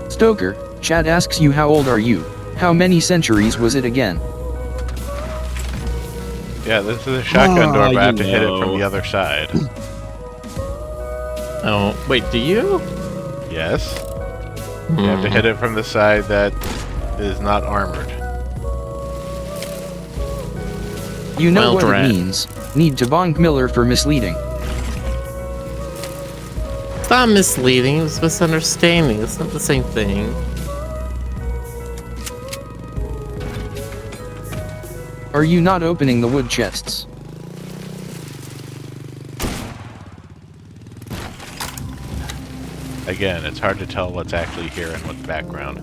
S1: Stoker, Chad asks you how old are you? How many centuries was it again?
S2: Yeah, this is a shotgun door, but I have to hit it from
S5: you
S2: the other side.
S3: Oh, wait, do you?
S2: Yes. You have to hit it from the side that is not armored.
S1: You know
S3: Well,
S1: what
S3: drat.
S1: it means. Need to bonk Miller for misleading.
S3: It's not misleading, it's misunderstanding. It's not the same thing.
S1: Are you not opening the wood chests?
S2: Again, it's hard to tell what's actually here and what's background.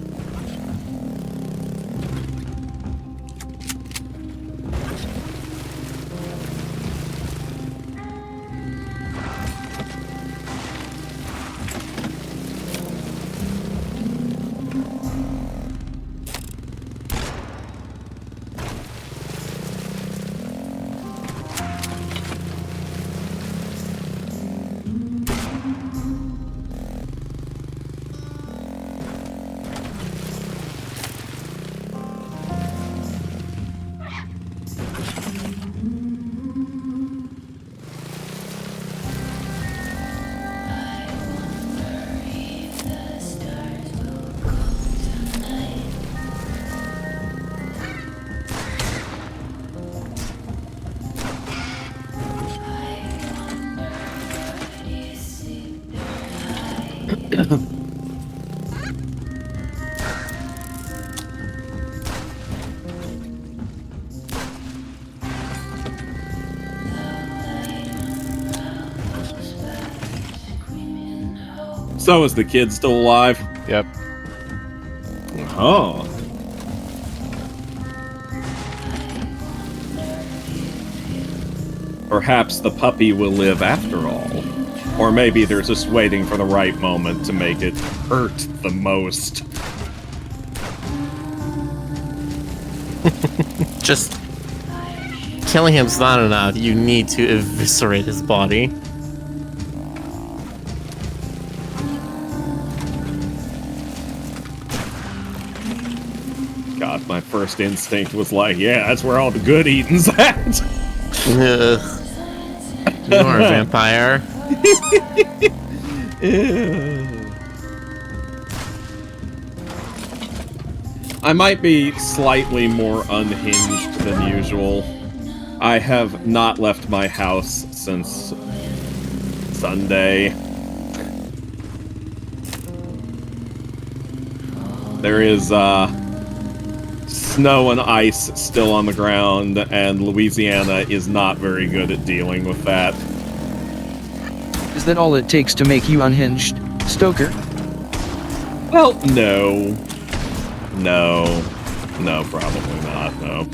S5: So is the kid still alive?
S2: Yep.
S5: Oh. Perhaps the puppy will live after all. Or maybe they're just waiting for the right moment to make it hurt the most.
S3: Just killing him's not enough. You need to eviscerate his body.
S5: God, my first instinct was like, yeah, that's where all the good eating's at.
S3: Ugh. You are a vampire.
S5: I might be slightly more unhinged than usual. I have not left my house since Sunday. There is, snow and ice still on the ground, and Louisiana is not very good at dealing with that.
S1: Is that all it takes to make you unhinged, Stoker?
S5: Well, no. No, probably not, no.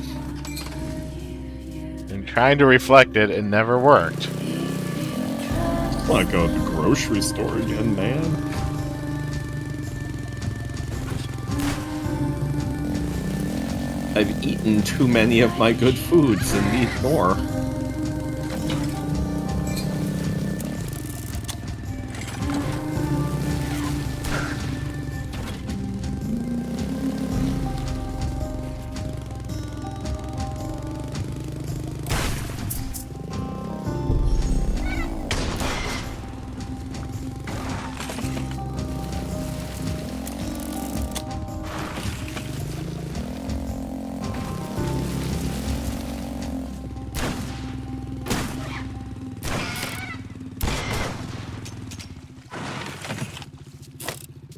S2: I'm trying to reflect it, it never worked.
S5: I want to go to the grocery store again, man. I've eaten too many of my good foods and need more.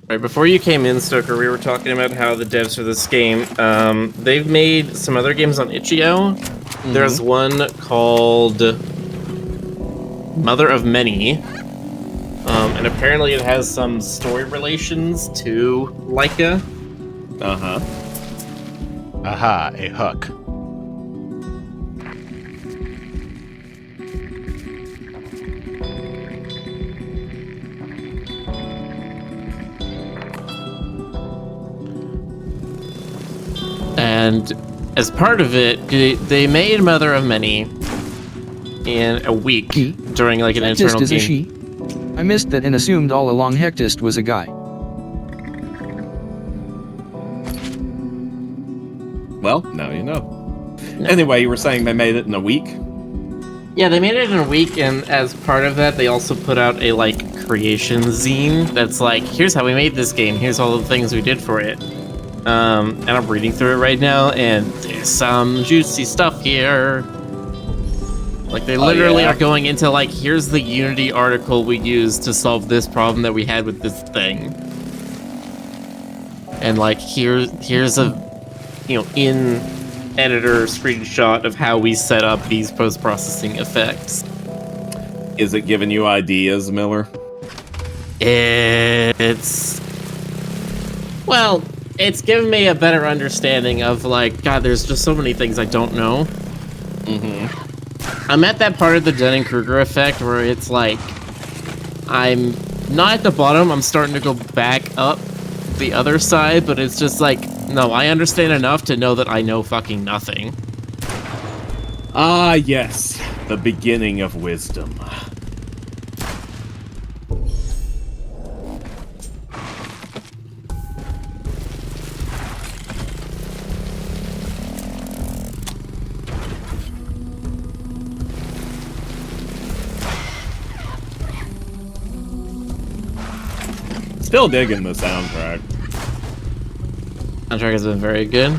S3: Right, before you came in, Stoker, we were talking about how the devs for this game, they've made some other games on itch.io. There's one called Mother of Many, and apparently it has some story relations to Laika.
S5: Uh-huh.
S2: Aha, a hook.
S3: And as part of it, they made Mother of Many in a week during like an
S1: Hectist
S3: internal
S1: is a
S3: game.
S1: she. I missed that and assumed all along Hectist was a guy.
S5: Well, now you know. Anyway, you were saying they made it in a week?
S3: Yeah, they made it in a week, and as part of that, they also put out a like creation zine that's like, here's how we made this game, here's all the things we did for it. And I'm reading through it right now, and there's some juicy stuff here. Like, they literally are going into, like, here's the Unity article we used to solve this problem that we had with this thing. And, like, here's a, in-editor screenshot of how we set up these post-processing effects.
S5: Is it giving you ideas, Miller?
S3: It's given me a better understanding of, like, God, there's just so many things I don't know. I'm at that part of the Dunning-Kruger effect where it's like, I'm not at the bottom, I'm starting to go back up the other side, but it's just like, no, I understand enough to know that I know fucking nothing.
S5: Ah, yes. The beginning of wisdom. Still digging the soundtrack.
S3: Soundtrack has been very good.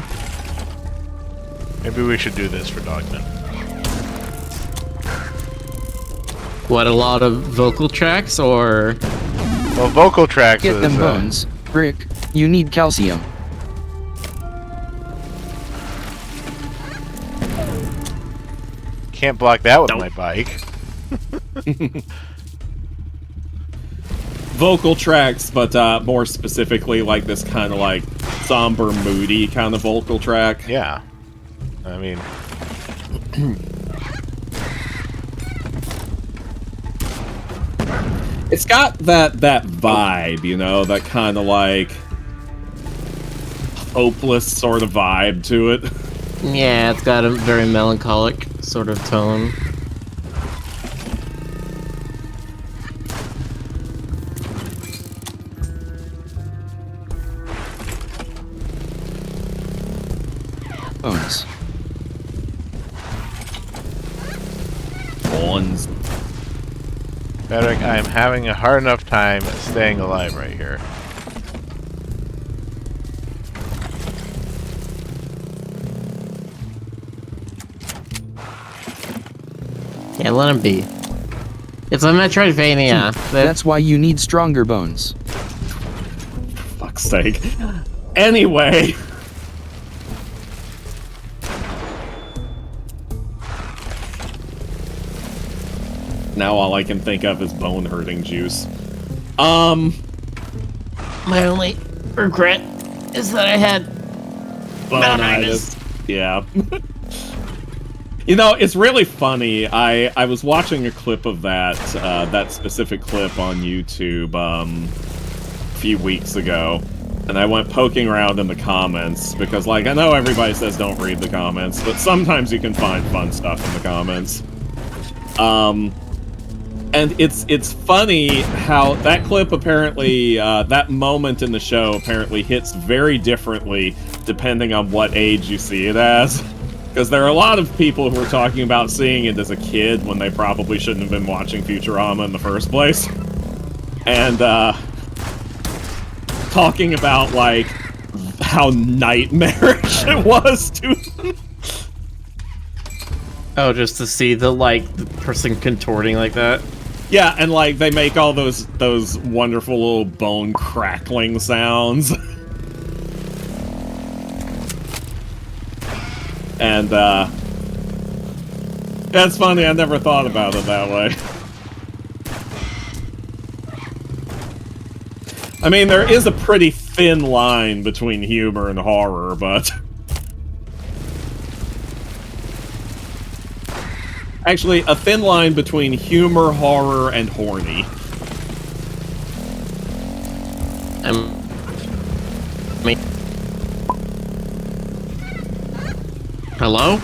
S2: Maybe we should do this for Dogman.
S3: What, a lot of vocal tracks, or
S2: Well, vocal tracks
S1: Get
S2: is,
S1: them bones. Brick, you need calcium.
S2: can't block that with my bike.
S5: Vocal tracks, but more specifically like this kind of like somber, moody kind of vocal track.
S2: Yeah. I mean...
S5: It's got that vibe, you know, that kind of like hopeless sort of vibe to it.
S3: Yeah, it's got a very melancholic sort of tone.
S1: Bones.
S5: Bones.
S2: Patrick, I'm having a hard enough time staying alive right here.
S3: Yeah, let him be. It's a Metroidvania.
S1: That's why you need stronger bones.
S5: Fuck's sake. Anyway. Now all I can think of is bone hurting juice.
S3: My only regret is that I had
S5: Bonitis. Yeah. You know, it's really funny. I was watching a clip of that specific clip on YouTube a few weeks ago, and I went poking around in the comments because, like, I know everybody says don't read the comments, but sometimes you can find fun stuff in the comments. And it's funny how that clip apparently, that moment in the show apparently hits very differently depending on what age you see it as. Because there are a lot of people who are talking about seeing it as a kid when they probably shouldn't have been watching Futurama in the first place. And, talking about, like, how nightmarish it was to them.
S3: Oh, just to see the person contorting like that?
S5: Yeah, and, like, they make all those wonderful little bone crackling sounds. And, that's funny, I never thought about it that way. I mean, there is a pretty thin line between humor and horror, but... Actually, a thin line between humor, horror, and horny.
S3: Hello?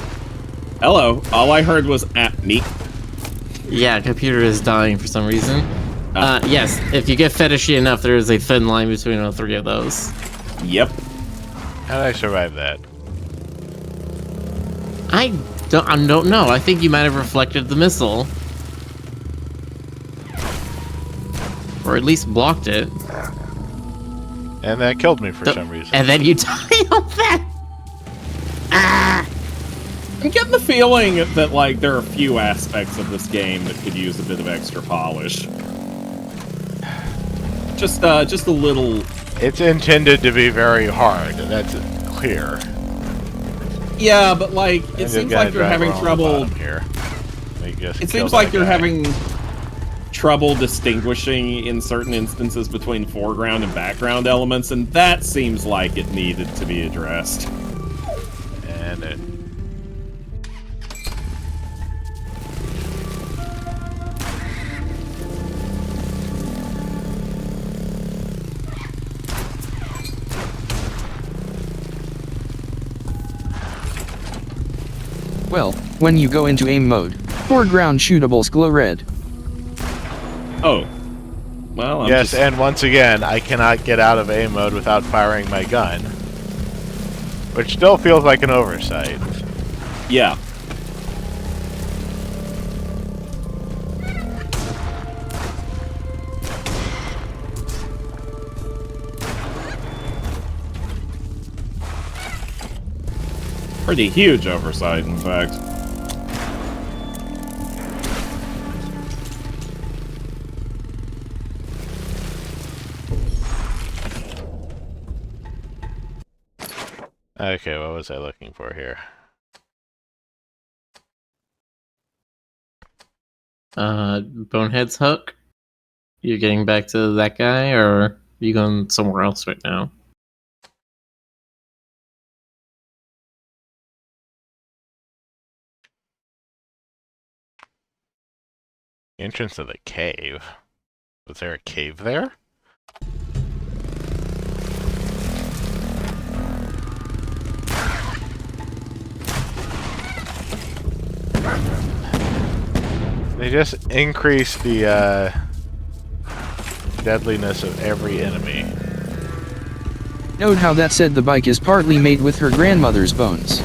S5: Hello. All I heard was "at me."
S3: Yeah, computer is dying for some reason. Yes, if you get fetishy enough, there is a thin line between all three of those.
S5: Yep.
S2: How did I survive that?
S3: I don't know. I think you might have reflected the missile. Or at least blocked it.
S2: And that killed me for some reason.
S3: And then you die on that! Ah!
S5: I'm getting the feeling that, like, there are a few aspects of this game that could use a bit of extra polish. Just a little...
S2: It's intended to be very hard, and that's clear.
S5: Yeah, but, like, it seems like you're having trouble...
S2: Here.
S5: It seems like you're having trouble distinguishing in certain instances between foreground and background elements, and that seems like it needed to be addressed.
S2: And it...
S1: Well, when you go into aim mode, foreground shootables glow red.
S5: Oh. Well, I'm
S2: Yes,
S5: just...
S2: and once again, I cannot get out of aim mode without firing my gun. Which still feels like an oversight.
S5: Yeah. Pretty huge oversight, in fact.
S2: Okay, what was I looking for here?
S3: Bonehead's hook. You getting back to that guy, or are you going somewhere else right now?
S2: Entrance of the cave. Was there a cave there? They just increase the deadliness of every enemy.
S1: Note how that said the bike is partly made with her grandmother's bones.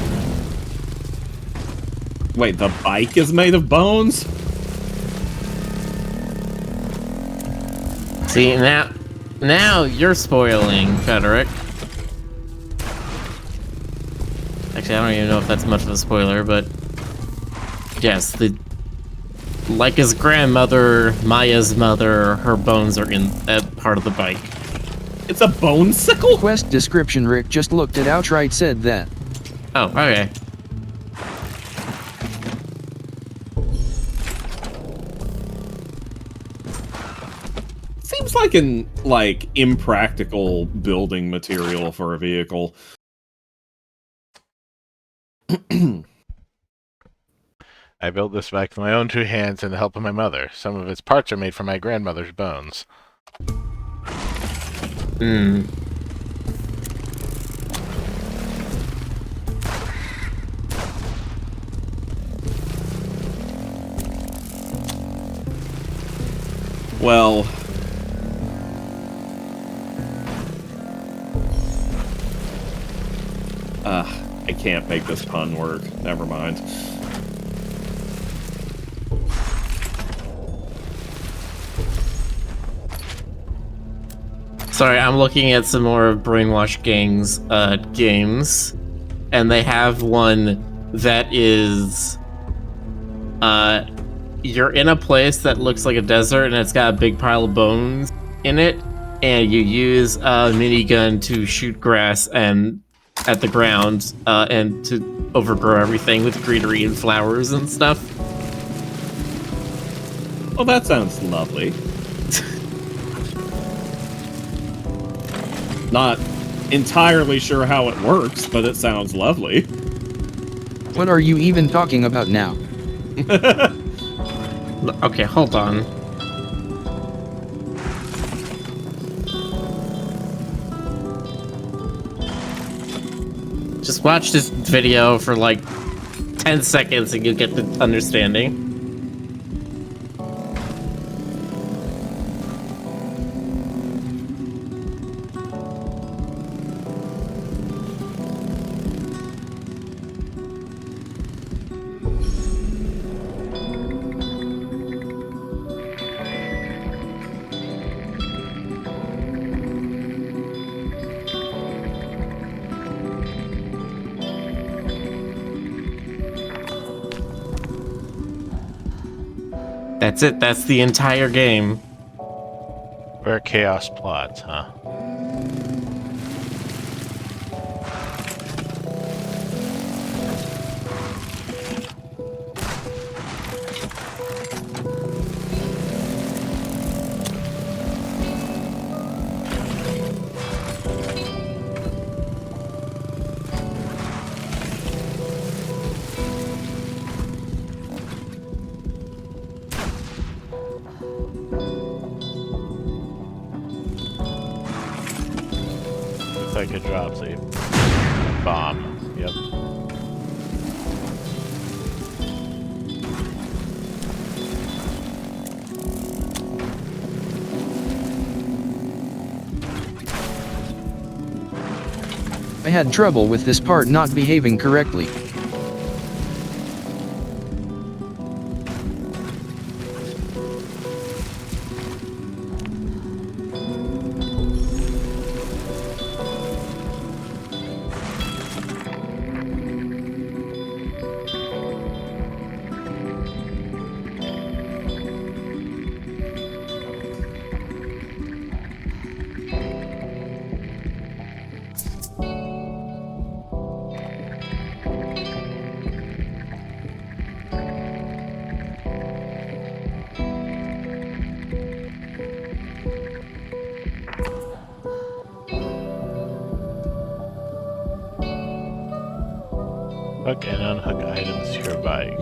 S5: Wait, the bike is made of bones?
S3: See, now you're spoiling, Frederick. Actually, I don't even know if that's much of a spoiler, but yes, the Laika's grandmother, Maya's mother, her bones are in that part of the bike.
S5: It's a bone sickle?
S1: Quest description Rick just looked at outright said that.
S3: Oh, okay.
S5: Seems like an impractical building material for a vehicle.
S2: I built this bike with my own 2 hands and the help of my mother. Some of its parts are made from my grandmother's bones.
S3: Hmm.
S5: Well... I can't make this pun work. Never mind.
S3: Sorry, I'm looking at some more Brainwash Gangs games, and they have one that is you're in a place that looks like a desert and it's got a big pile of bones in it, and you use a minigun to shoot grass and at the ground and to overgrow everything with greenery and flowers and stuff.
S5: Well, that sounds lovely. Not entirely sure how it works, but it sounds lovely.
S1: What are you even talking about now?
S3: Okay, hold on. Just watch this video for like 10 seconds and you'll get the understanding. That's it, that's the entire game.
S2: Rare chaos plots, huh? Looks like it drops a bomb. Yep.
S1: I had trouble with this part not behaving correctly.
S2: Hook and unhook items to your bike.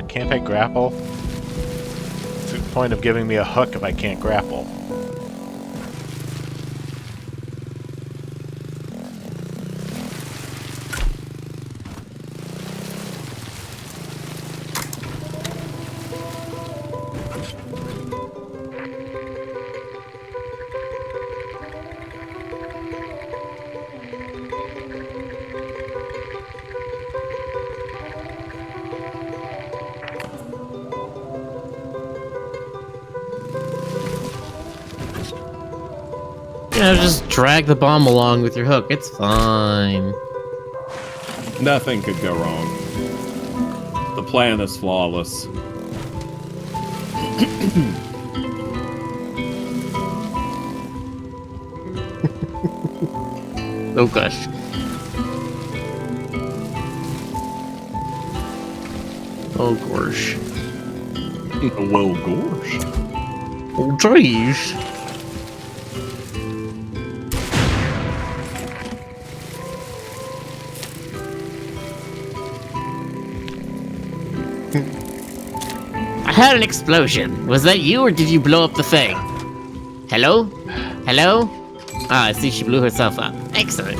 S2: Can't I grapple? What's the point of giving me a hook if I can't grapple?
S3: You know, just drag the bomb along with your hook. It's fine.
S5: Nothing could go wrong. The plan is flawless.
S3: Oh gosh. Oh gosh.
S5: Well, gosh.
S3: Oh jeez. I heard an explosion. Was that you, or did you blow up the thing? Hello? Hello? Ah, I see she blew herself up. Excellent.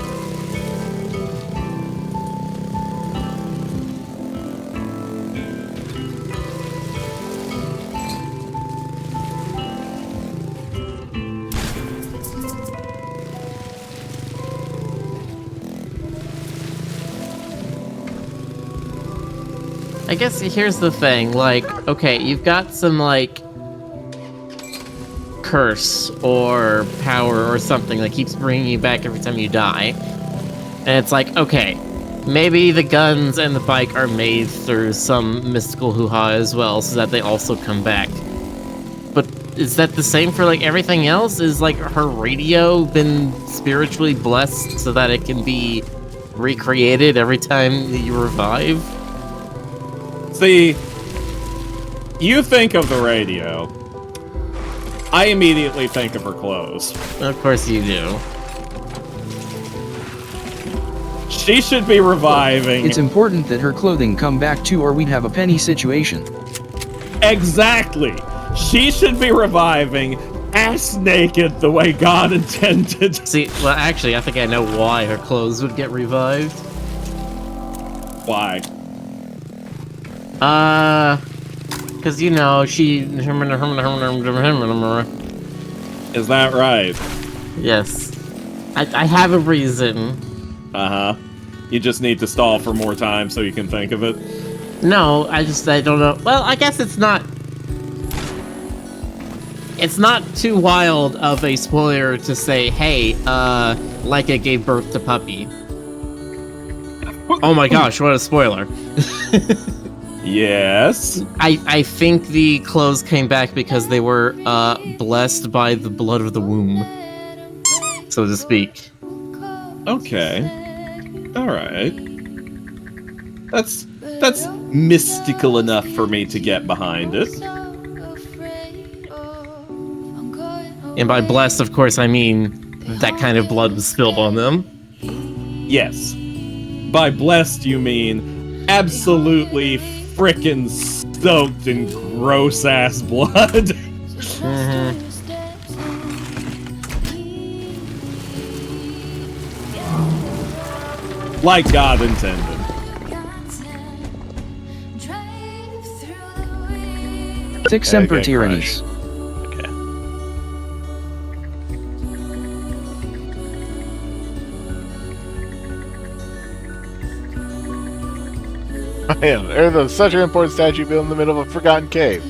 S3: I guess here's the thing, like, okay, you've got some, like, curse or power or something that keeps bringing you back every time you die. And it's like, okay, maybe the guns and the bike are made through some mystical hoo-ha as well, so that they also come back. But is that the same for, like, everything else? Is, like, her radio been spiritually blessed so that it can be recreated every time that you revive?
S5: See, you think of the radio. I immediately think of her clothes.
S3: Of course you do.
S5: She should be reviving.
S1: It's important that her clothing come back too, or we'd have a penny situation.
S5: Exactly. She should be reviving ass naked the way God intended.
S3: See, well, actually, I think I know why her clothes would get revived.
S5: Why?
S3: Because, you know, she...
S5: Is that right?
S3: Yes. I have a reason.
S5: Uh-huh. You just need to stall for more time so you can think of it?
S3: No, I don't know. Well, I guess it's not... It's not too wild of a spoiler to say, hey, Laika gave birth to Puppy. Oh my gosh, what a spoiler.
S5: Yes.
S3: I think the clothes came back because they were blessed by the blood of the womb, so to speak.
S5: Okay. Alright. That's mystical enough for me to get behind it.
S3: And by blessed, of course, I mean that kind of blood was spilled on them.
S5: Yes. By blessed, you mean absolutely frickin' soaked in gross-ass blood. Like God intended.
S1: Thick semper tyrannies.
S2: Okay. Man, there's such an important statue built in the middle of a forgotten cave.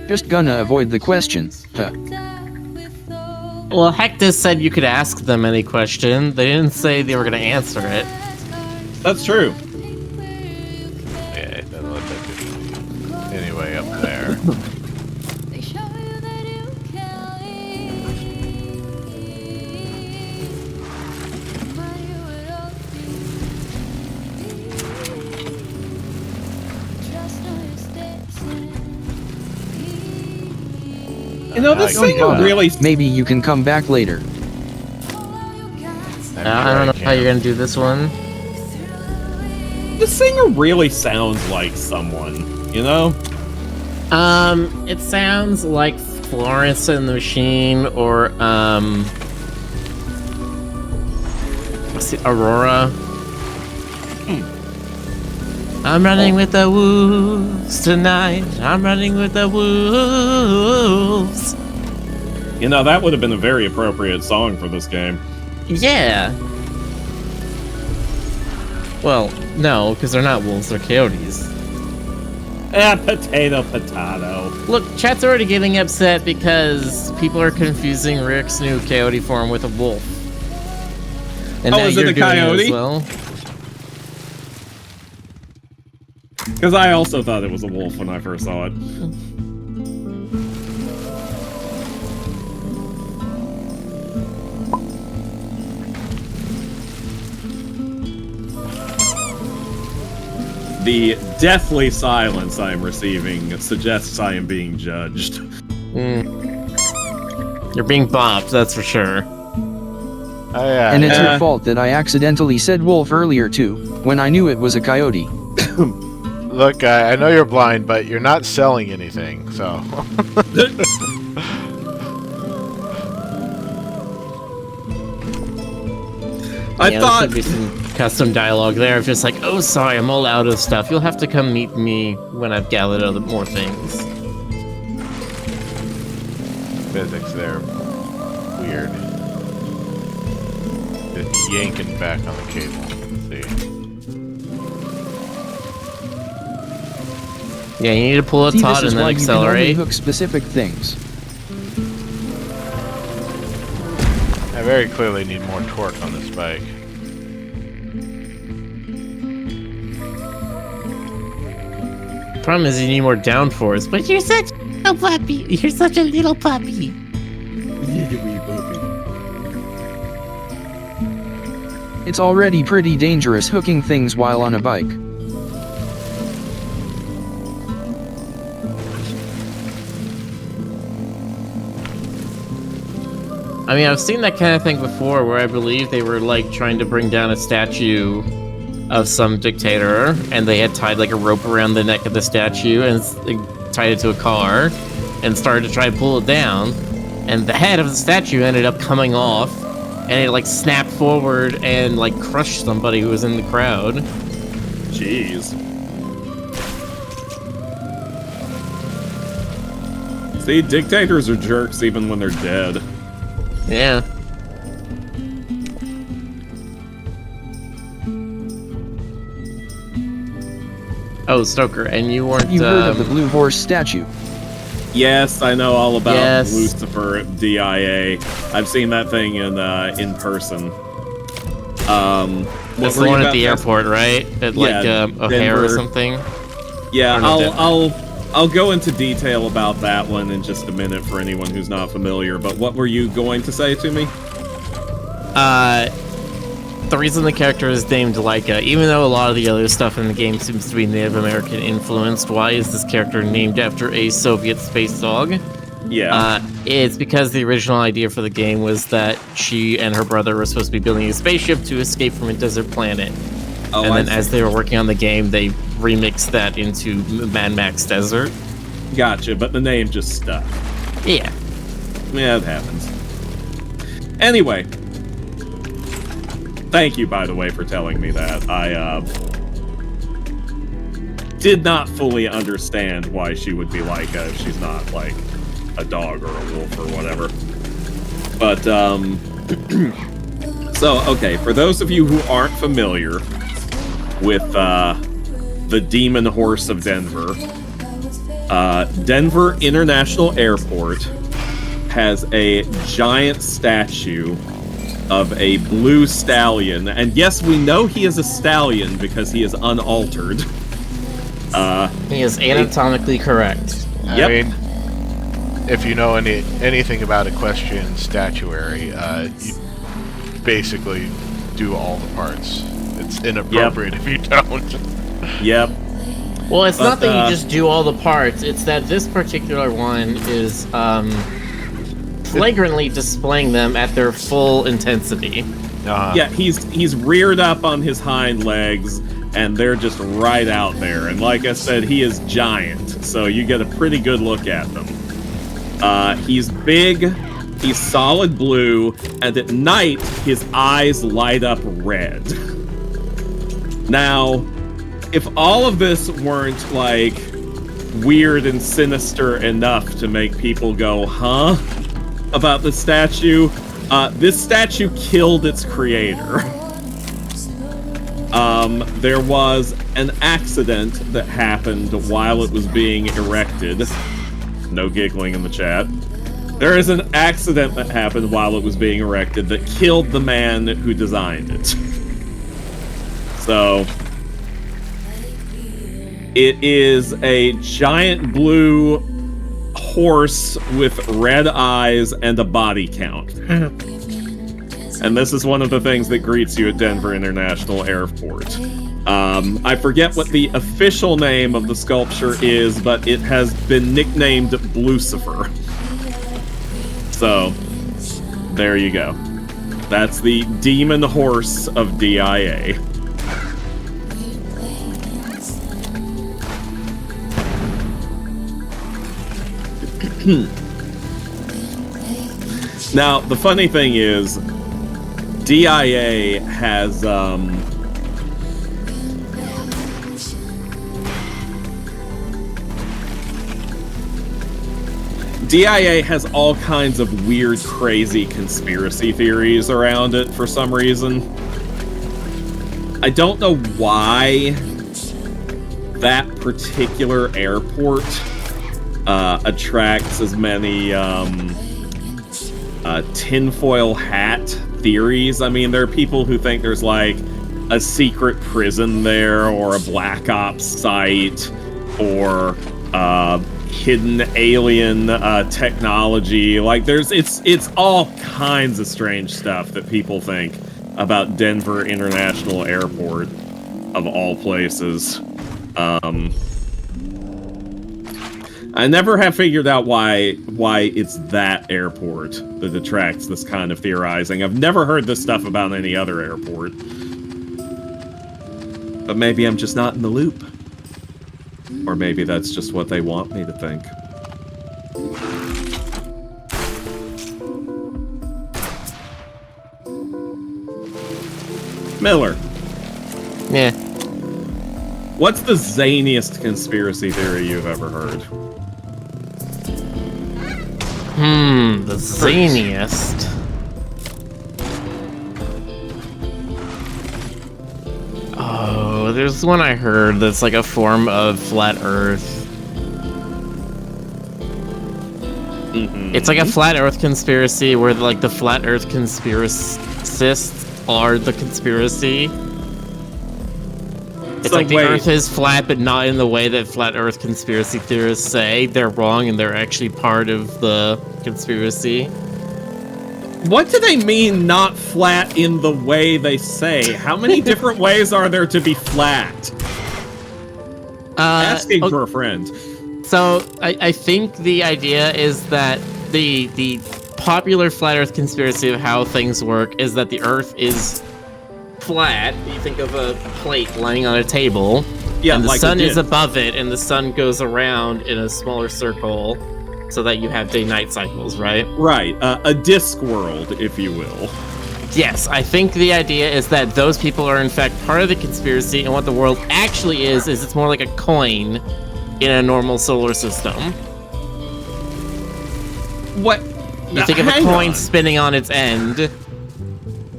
S1: Just gonna avoid the question. Huh.
S3: Well, Hector said you could ask them any question. They didn't say they were gonna answer it.
S5: That's true.
S2: Yeah, it doesn't look like it. Anyway, up there.
S5: You know, this
S2: Don't
S5: singer
S2: bother.
S5: really...
S1: Maybe you can come back later.
S3: I don't know how you're gonna do this one.
S5: The singer really sounds like someone, you know?
S3: It sounds like Florence and the Machine, or what's it, Aurora. I'm running with the wolves tonight. I'm running with the wolves.
S5: You know, that would have been a very appropriate song for this game.
S3: Yeah. Well, no, because they're not wolves, they're coyotes.
S5: Potato, potato.
S3: Look, chat's already getting upset because people are confusing Rick's new coyote form with a wolf. And
S5: Oh,
S3: now
S5: is it
S3: you're
S5: a
S3: doing
S5: coyote?
S3: as well.
S5: Because I also thought it was a wolf when I first saw it. The deathly silence I am receiving suggests I am being judged.
S3: You're being bopped, that's for sure.
S2: Oh, yeah.
S1: And it's
S5: Yeah.
S1: your fault that I accidentally said wolf earlier too, when I knew it was a coyote.
S2: Look, I know you're blind, but you're not selling anything, so.
S5: I
S3: Yeah,
S5: thought...
S3: there should be some custom dialogue there of just like, oh, sorry, I'm all out of stuff. You'll have to come meet me when I've gathered other more things.
S2: Physics there. Weird. Just yanking back on the cable. Let's see.
S3: Yeah, you need to pull a
S1: See,
S3: taut
S1: this is
S3: and then
S1: why you can only
S3: accelerate.
S1: hook specific things.
S2: I very clearly need more torque on this bike.
S3: Problem is you need more downforce, but you're such a puppy. You're such a little puppy.
S1: It's already pretty dangerous hooking things while on a bike.
S3: I mean, I've seen that kind of thing before where I believe they were like trying to bring down a statue of some dictator and they had tied like a rope around the neck of the statue and tied it to a car and started to try to pull it down, and the head of the statue ended up coming off and it like snapped forward and like crushed somebody who was in the crowd.
S5: Jeez. See, dictators are jerks even when they're dead.
S3: Yeah. Oh, Stoker, and you weren't.
S1: You heard of the Blue Horse statue?
S5: Yes, I know all about
S3: Yes.
S5: Lucifer DIA. I've seen that thing in person.
S3: That's the one at the airport, right? At like
S5: Yeah,
S3: O'Hare or
S5: Denver.
S3: something.
S5: Yeah,
S3: Or no, Denver.
S5: I'll go into detail about that one in just a minute for anyone who's not familiar. But what were you going to say to me?
S3: The reason the character is named Laika, even though a lot of the other stuff in the game seems to be Native American influenced, why is this character named after a Soviet space dog?
S5: Yeah.
S3: It's because the original idea for the game was that she and her brother were supposed to be building a spaceship to escape from a desert planet.
S5: Oh,
S3: And then
S5: I see.
S3: as they were working on the game, they remixed that into Mad Max Desert.
S5: Gotcha, but the name just stuck.
S3: Yeah.
S5: Yeah, it happens. Anyway. Thank you, by the way, for telling me that. I, did not fully understand why she would be Laika if she's not, like, a dog or a wolf or whatever. But, so, okay, for those of you who aren't familiar with, the Demon Horse of Denver, Denver International Airport has a giant statue of a blue stallion, and yes, we know he is a stallion because he is unaltered.
S3: He is anatomically correct.
S5: Yep.
S2: I mean, if you know anything about equestrian statuary, you basically do all the parts. It's inappropriate if you don't.
S5: Yep.
S3: Well, it's
S5: But,
S3: not that you just do all the parts, it's that this particular one is flagrantly displaying them at their full intensity.
S5: Yeah, he's reared up on his hind legs, and they're just right out there. And like I said, he is giant, so you get a pretty good look at them. He's big, he's solid blue, and at night, his eyes light up red. Now, if all of this weren't, like, weird and sinister enough to make people go, huh? About the statue, this statue killed its creator. There was an accident that happened while it was being erected. No giggling in the chat. There is an accident that happened while it was being erected that killed the man who designed it. So, it is a giant blue horse with red eyes and a body count. And this is one of the things that greets you at Denver International Airport. I forget what the official name of the sculpture is, but it has been nicknamed Blucifer. So, there you go. That's the demon horse of DIA. Now, the funny thing is, DIA has, DIA has all kinds of weird, crazy conspiracy theories around it for some reason. I don't know why that particular airport attracts as many tinfoil hat theories. I mean, there are people who think there's like a secret prison there, or a black ops site, or hidden alien technology. Like, it's all kinds of strange stuff that people think about Denver International Airport, of all places. I never have figured out why it's that airport that attracts this kind of theorizing. I've never heard this stuff about any other airport. But maybe I'm just not in the loop. Or maybe that's just what they want me to think. Miller.
S3: Yeah.
S5: What's the zaniest conspiracy theory you've ever heard?
S3: The zaniest. Oh, there's one I heard that's like a form of flat Earth. It's like a flat Earth conspiracy where like the flat Earth conspiracists are the conspiracy. It's
S5: So
S3: like the
S5: wait.
S3: Earth is flat, but not in the way that flat Earth conspiracy theorists say. They're wrong, and they're actually part of the conspiracy.
S5: What do they mean, not flat in the way they say? How many different ways are there to be flat? Asking for a friend.
S3: So I think the idea is that the popular flat Earth conspiracy of how things work is that the Earth is flat. You think of a plate lying on a table,
S5: Yeah,
S3: and the
S5: like
S3: sun
S5: a
S3: is
S5: disk.
S3: above it, and the sun goes around in a smaller circle, so that you have day-night cycles, right?
S5: Right, a disc world, if you will.
S3: Yes, I think the idea is that those people are in fact part of the conspiracy, and what the world actually is it's more like a coin in a normal solar system.
S5: What?
S3: You think of a coin spinning on its end.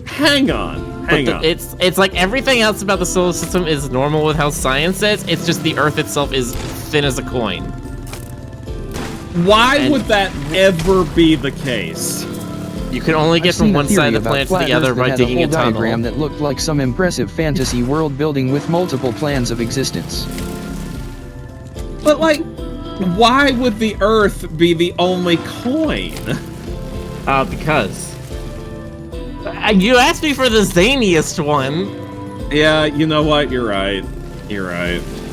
S5: Hang on.
S3: It's like everything else about the solar system is normal with how science is. It's just the Earth itself is thin as a coin.
S5: Why would that ever be the case?
S3: You can only get
S1: I've
S3: from
S1: seen a
S3: one side
S1: theory
S3: of the
S1: about
S3: planet to
S1: flat
S3: the other
S1: Earth that
S3: by
S1: had
S3: digging a
S1: whole diagram
S3: tunnel.
S1: that looked like some impressive fantasy world building with multiple plans of existence.
S5: But, like, why would the Earth be the only coin?
S3: Because. You asked me for the zaniest one.
S5: Yeah, you know what? You're right.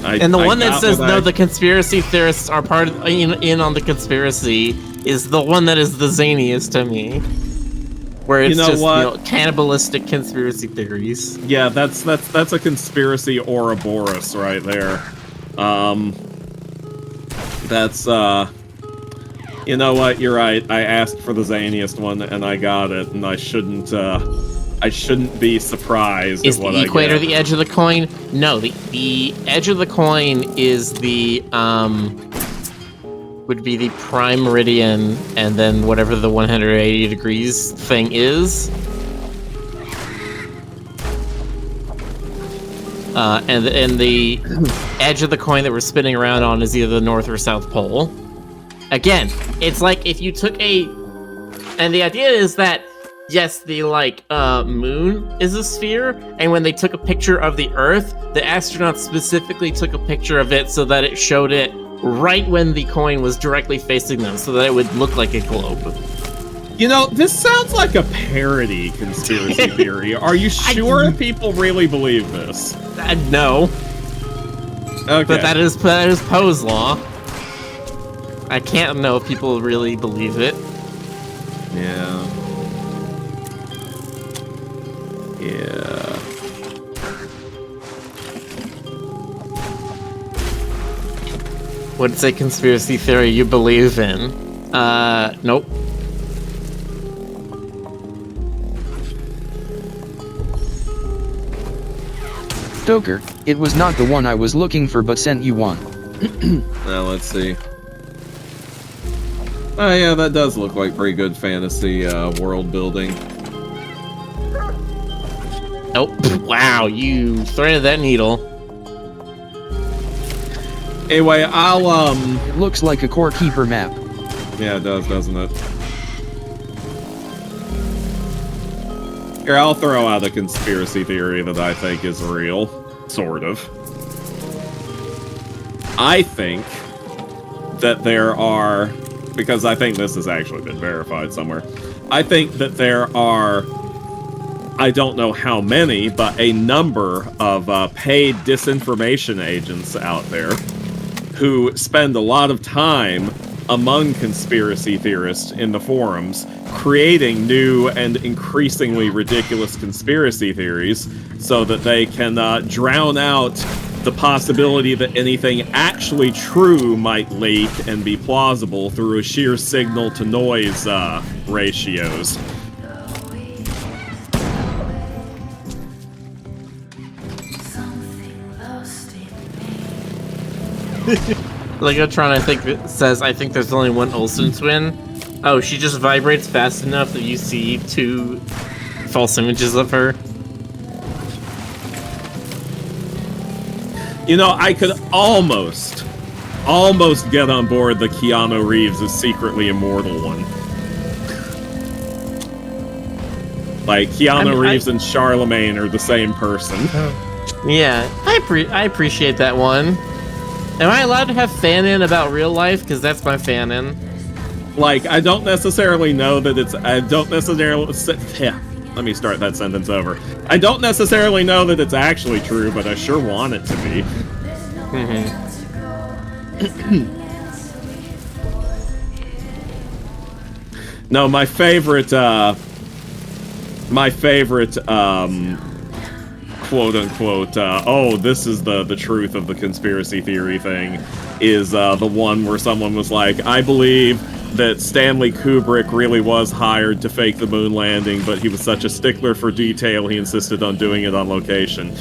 S3: And the one that says no,
S5: the
S3: the conspiracy theorists are part of, in on the conspiracy is the one that is the zaniest to me. Where it's cannibalistic conspiracy theories.
S5: Yeah, that's a conspiracy Ouroboros right there. That's you know what? You're right. I asked for the zaniest one and I got it, and I shouldn't be surprised
S3: Is
S5: at what
S3: the equator
S5: I get.
S3: the edge of the coin? No, the edge of the coin is the would be the prime meridian, and then whatever the 180 degrees thing is. And the edge of the coin that we're spinning around on is either the North or South Pole. Again, it's like if you took and the idea is that yes, the moon is a sphere, and when they took a picture of the Earth, the astronauts specifically took a picture of it so that it showed it right when the coin was directly facing them, so that it would look like a globe.
S5: You know, this sounds like a parody conspiracy theory. Are you sure people really believe this?
S3: No.
S5: Okay.
S3: But that is Poe's law. I can't know if people really believe it.
S5: Yeah. Yeah.
S3: What's a conspiracy theory you believe in? Nope.
S1: Stoker, it was not the one I was looking for but sent you one.
S5: Now let's see. Oh yeah, that does look like pretty good fantasy world building.
S3: Oh, wow, you threaded that needle.
S5: Anyway, I'll
S1: It looks like a core keeper map.
S5: yeah, it does, doesn't it? Here, I'll throw out a conspiracy theory that I think is real. Sort of. I think that there are, because I think this has actually been verified somewhere, I think that there are, I don't know how many, but a number of paid disinformation agents out there who spend a lot of time among conspiracy theorists in the forums, creating new and increasingly ridiculous conspiracy theories so that they can drown out the possibility that anything actually true might leak and be plausible through a sheer signal-to-noise ratios.
S3: Legotron, I think, says, I think there's only one Olsen twin. Oh, she just vibrates fast enough that you see two false images of her.
S5: You know, I could almost get on board the Keanu Reeves is secretly immortal one. Like, Keanu Reeves and Charlemagne are the same person.
S3: Yeah, I appreciate that one. Am I allowed to have fan-in about real life? Because that's my fan-in.
S5: Like, I don't necessarily know that it's... I don't necessarily... Yeah, let me start that sentence over. I don't necessarily know that it's actually true, but I sure want it to be. No, my favorite, quote-unquote, oh, this is the truth of the conspiracy theory thing, is the one where someone was like, I believe that Stanley Kubrick really was hired to fake the moon landing, but he was such a stickler for detail, he insisted on doing it on location.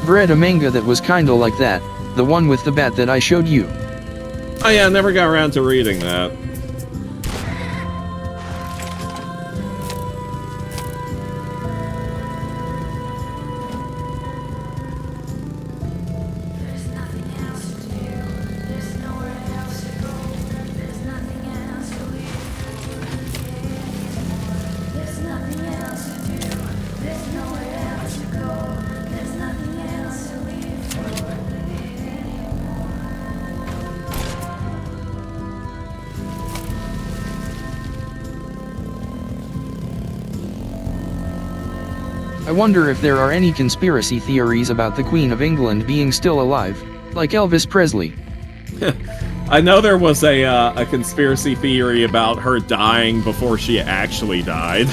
S1: Read a manga that was kinda like that, the one with the bat that I showed you.
S5: Oh yeah, I never got around to reading that.
S1: I wonder if there are any conspiracy theories about the Queen of England being still alive, like Elvis Presley.
S5: I know there was a conspiracy theory about her dying before she actually died.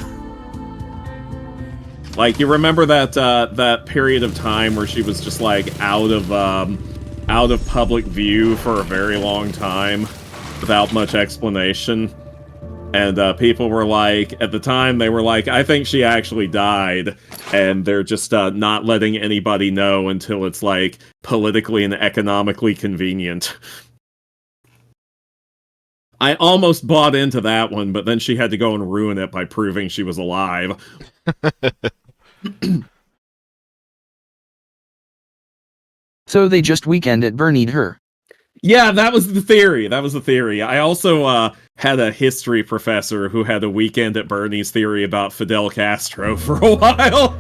S5: Like, you remember that period of time where she was just like out of public view for a very long time without much explanation? And people were like, at the time, they were like, I think she actually died. And they're just not letting anybody know until it's like politically and economically convenient. I almost bought into that one, but then she had to go and ruin it by proving she was alive.
S1: So they just weekended Bernied her.
S5: Yeah, that was the theory. I also had a history professor who had a weekend at Bernie's theory about Fidel Castro for a while.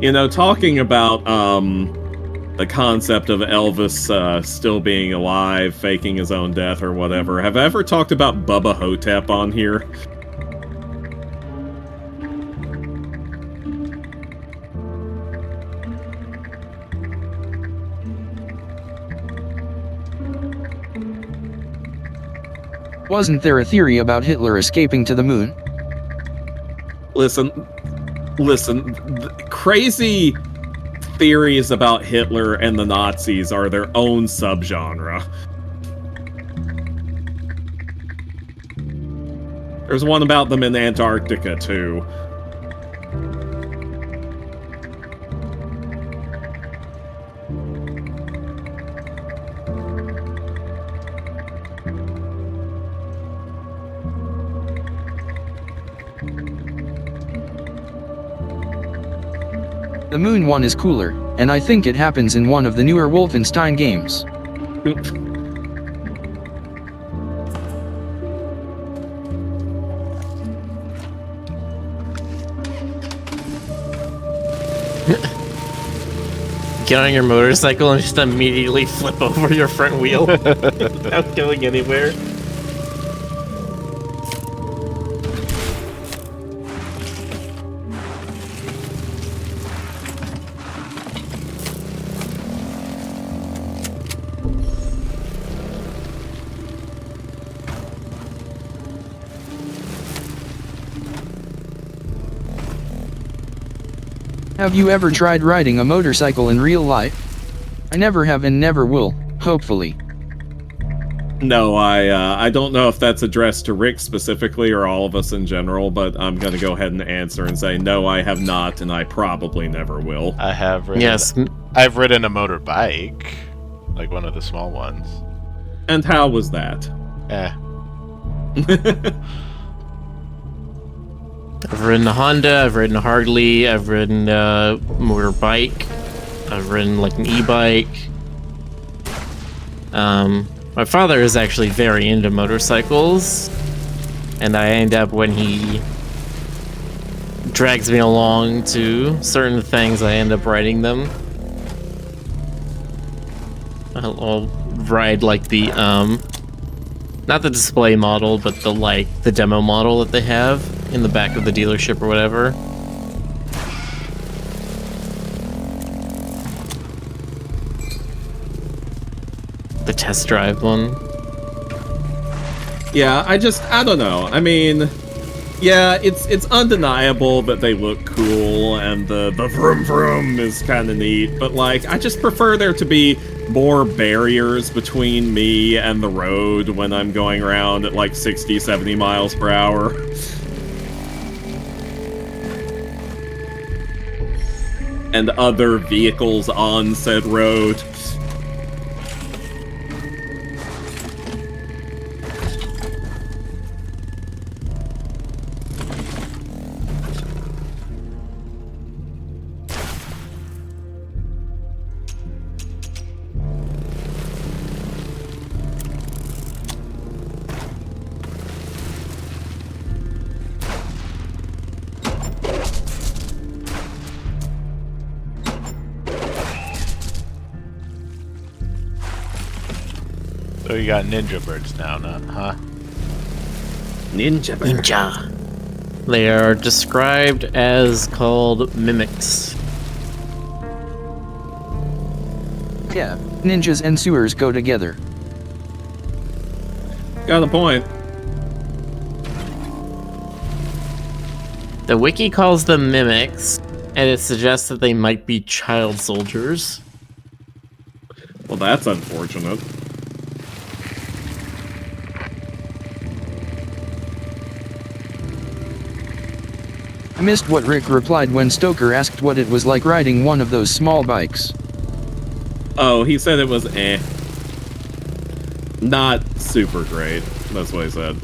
S5: You know, talking about the concept of Elvis still being alive, faking his own death or whatever, have I ever talked about Bubba Hotep on here?
S1: Wasn't there a theory about Hitler escaping to the moon?
S5: Listen, crazy theories about Hitler and the Nazis are their own subgenre. There's one about them in Antarctica, too.
S1: The moon one is cooler, and I think it happens in one of the newer Wolfenstein games.
S3: Get on your motorcycle and just immediately flip over your front wheel without going anywhere.
S1: Have you ever tried riding a motorcycle in real life? I never have and never will, hopefully.
S5: No, I don't know if that's addressed to Rick specifically or all of us in general, but I'm going to go ahead and answer and say, no, I have not, and I probably never will.
S2: I have ridden.
S3: Yes.
S2: I've ridden a motorbike, like one of the small ones.
S5: And how was that?
S3: I've ridden a Honda, I've ridden a Harley, I've ridden a motorbike, I've ridden like an e-bike. My father is actually very into motorcycles, and I end up, when he drags me along to certain things, I end up riding them. I'll ride like the, not the display model, but the demo model that they have in the back of the dealership or whatever. The test drive one.
S5: Yeah, I don't know. I mean, yeah, it's undeniable that they look cool and the vroom vroom is kind of neat, but like, I just prefer there to be more barriers between me and the road when I'm going around at like 60, 70 miles per hour. And other vehicles on said road.
S2: So you got ninja birds now, huh?
S5: Ninja.
S3: Ninja. They are described as called mimics.
S1: Yeah, ninjas and sewers go together.
S5: Got a point.
S3: The wiki calls them mimics, and it suggests that they might be child soldiers.
S5: Well, that's unfortunate.
S1: I missed what Rick replied when Stoker asked what it was like riding one of those small bikes.
S5: Oh, he said it was not super great. That's what he said.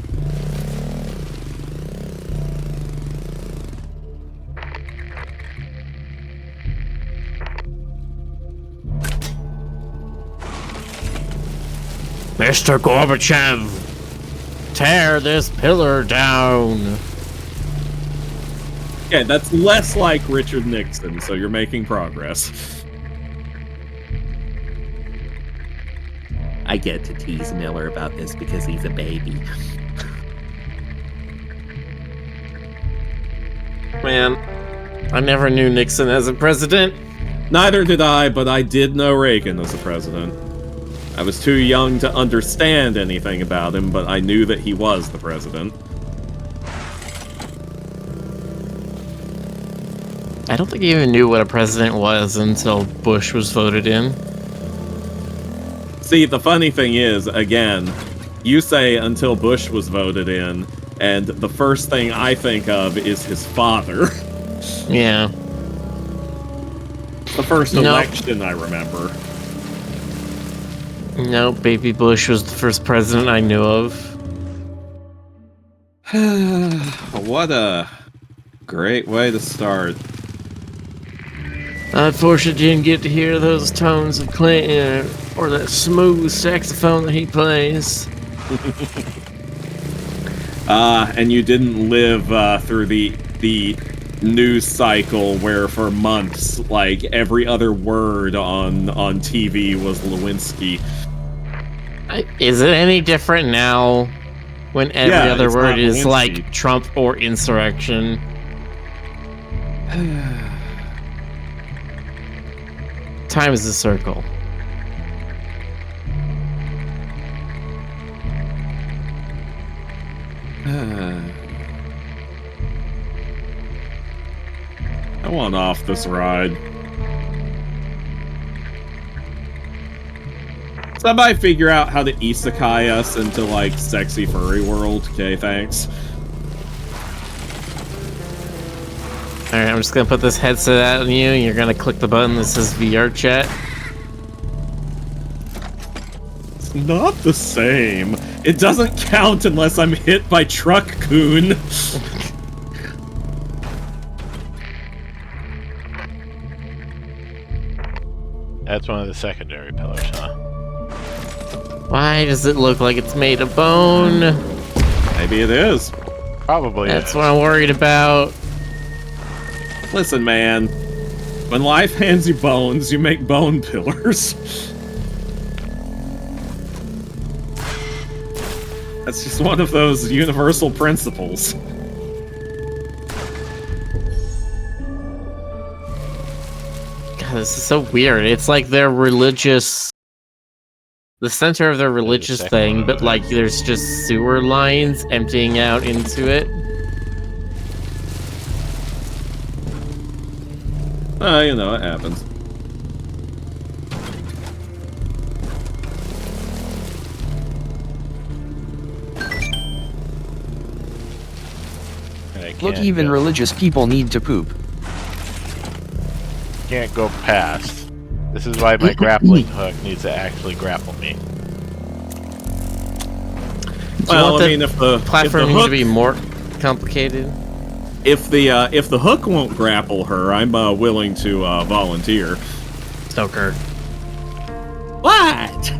S3: Mr. Gorbachev, tear this pillar down.
S5: Okay, that's less like Richard Nixon, so you're making progress. I get to tease Miller about this because he's a baby.
S3: Man, I never knew Nixon as a president.
S5: Neither did I, but I did know Reagan as a president. I was too young to understand anything about him, but I knew that he was the president.
S3: I don't think he even knew what a president was until Bush was voted in.
S5: See, the funny thing is, again, you say until Bush was voted in, and the first thing I think of is his father.
S3: Yeah.
S5: The first
S3: Nope.
S5: election I remember.
S3: No, baby Bush was the first president I knew of.
S5: What a great way to start.
S3: Unfortunately, didn't get to hear those tones of Clinton or that smooth saxophone that he plays.
S5: And you didn't live through the news cycle where for months, like, every other word on TV was Lewinsky.
S3: Is it any different now when every
S5: Yeah,
S3: other
S5: it's
S3: word
S5: not
S3: is
S5: Lewinsky.
S3: like Trump or insurrection? Time is a circle.
S5: I want off this ride. Somebody figure out how to isekai us into, like, sexy furry world. Okay, thanks.
S3: Alright, I'm just gonna put this headset out on you, and you're gonna click the button that says VR chat.
S5: It's not the same. It doesn't count unless I'm hit by Truck Coon.
S2: That's one of the secondary pillars, huh?
S3: Why does it look like it's made of bone?
S5: Maybe it is.
S2: Probably.
S3: That's what I'm worried about.
S5: Listen, man. When life hands you bones, you make bone pillars. That's just one of those universal principles.
S3: God, this is so weird. It's like their religious... The center of their religious
S2: second
S3: thing,
S2: one.
S3: but like there's just sewer lines emptying out into it.
S5: You know, it happens.
S2: I
S1: Look,
S2: can't
S1: even
S2: go-
S1: religious people need to poop.
S2: Can't go past. This is why my grappling hook needs to actually grapple me.
S5: Well,
S3: want
S5: I
S3: the
S5: mean, if the
S3: Platform
S5: if the
S3: needs to
S5: hook,
S3: be more complicated.
S5: if the hook won't grapple her, I'm willing to volunteer.
S3: Stoker.
S5: What?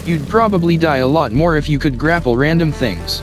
S1: You'd probably die a lot more if you could grapple random things.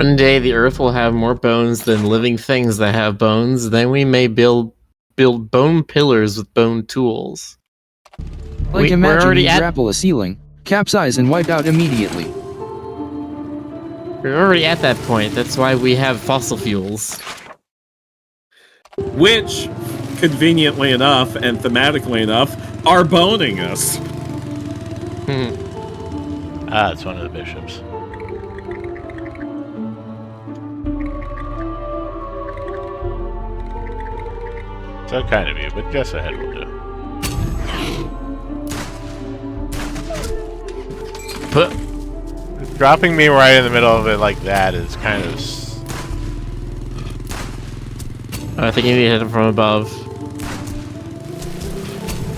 S3: One day the earth will have more bones than living things that have bones. Then we may build bone pillars with bone tools.
S1: Like
S3: We're
S1: imagine
S3: already
S1: you
S3: at
S1: grapple a ceiling, capsize and wipe out immediately.
S3: we're already at that point. That's why we have fossil fuels.
S5: Which, conveniently enough and thematically enough, are boning us.
S2: Ah, it's one of the bishops. So kind of you, but just ahead will do.
S3: But
S2: Dropping me right in the middle of it like that is kind of...
S3: I think you need to hit them from above,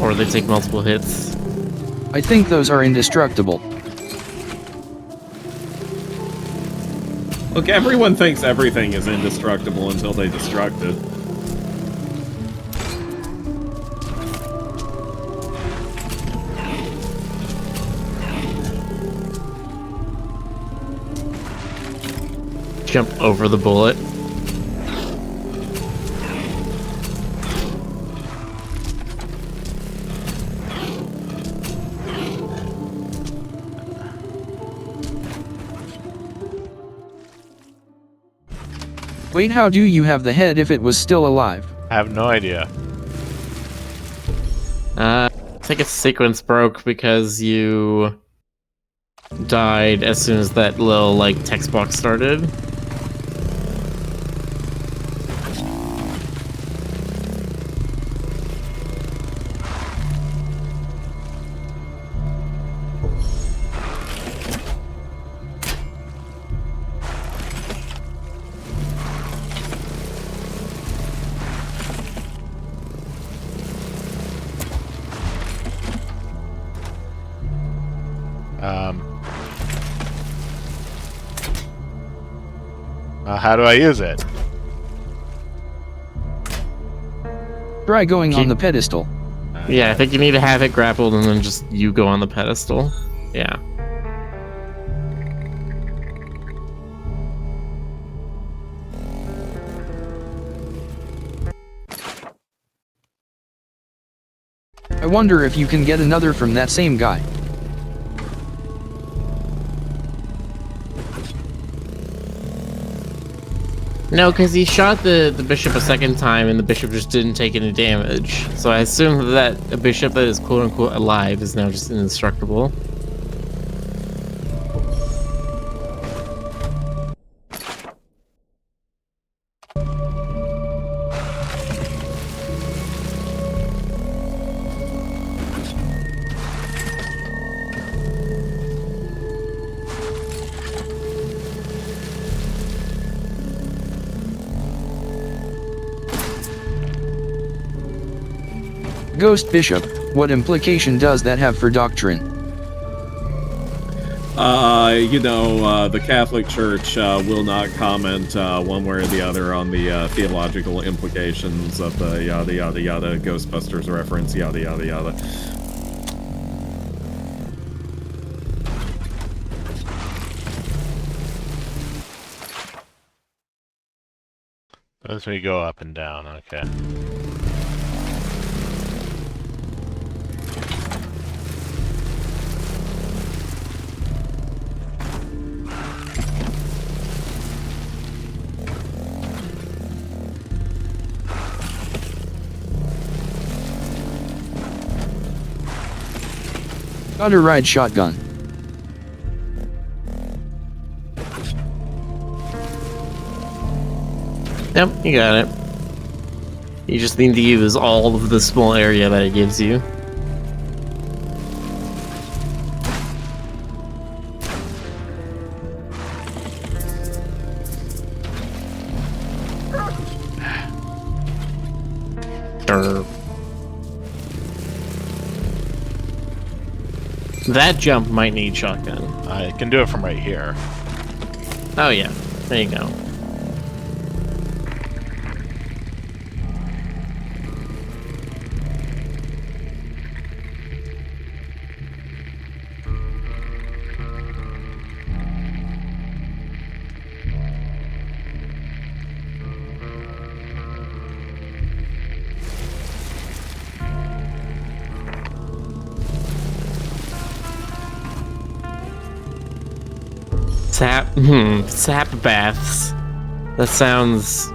S3: or they take multiple hits.
S1: I think those are indestructible.
S5: Look, everyone thinks everything is indestructible until they destruct it.
S3: Jump over the bullet.
S1: Wait, how do you have the head if it was still alive?
S2: I have no idea.
S3: I think a sequence broke because you died as soon as that little like text box started.
S2: How do I use it?
S1: Try going on the pedestal.
S3: Yeah, I think you need to have it grappled and then just you go on the pedestal. Yeah.
S1: I wonder if you can get another from that same guy.
S3: No, because he shot the bishop a second time and the bishop just didn't take any damage. So I assume that a bishop that is quote-unquote alive is now just indestructible.
S1: Ghost Bishop, what implication does that have for doctrine?
S5: The Catholic Church will not comment one way or the other on the theological implications of the yada yada yada Ghostbusters reference, yada yada yada.
S2: That's when you go up and down, okay.
S1: Gotta ride shotgun.
S3: Yep, you got it. You just need to use all of the small area that it gives you. That jump might need shotgun.
S2: I can do it from right here.
S3: Oh yeah, there you go. Sap baths. That sounds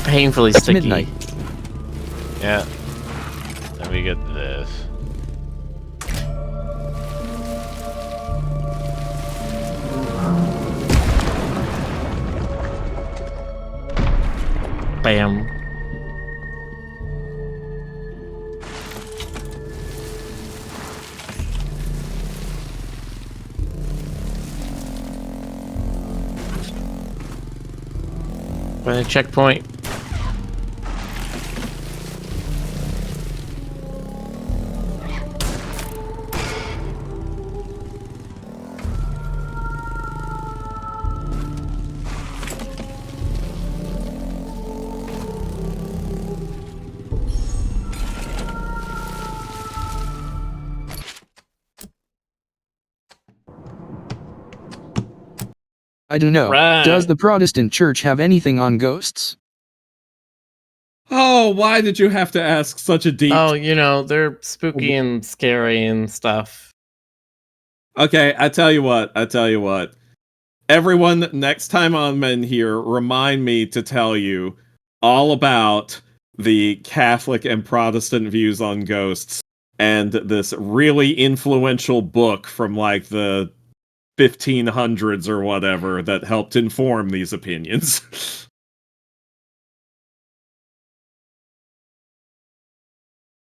S3: painfully
S1: It's
S3: sticky.
S1: midnight.
S2: Yeah. Then we get this.
S3: Bam. By a checkpoint.
S1: I don't know.
S3: Right.
S1: Does the Protestant church have anything on ghosts?
S5: Oh, why did you have to ask such a deep?
S3: Oh, you know, they're spooky and scary and stuff.
S5: Okay, I tell you what. Everyone, next time I'm in here, remind me to tell you all about the Catholic and Protestant views on ghosts and this really influential book from like the 1500s or whatever that helped inform these opinions.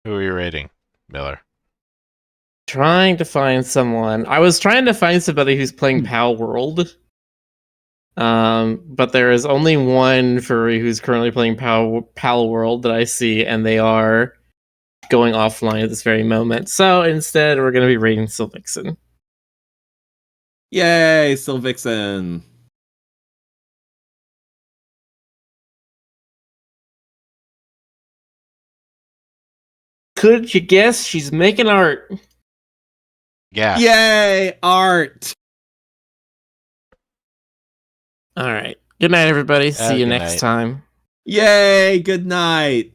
S2: Who are you rating, Miller?
S3: Trying to find someone. I was trying to find somebody who's playing Pal World. But there is only one furry who's currently playing Pal World that I see, and they are going offline at this very moment. So instead, we're going to be rating Sylvixen.
S5: Yay, Sylvixen!
S3: Could you guess she's making art?
S2: Yeah.
S5: Yay, art!
S3: All right. Good night, everybody. See you
S2: good
S3: next
S2: night.
S3: time.
S5: Yay, good night!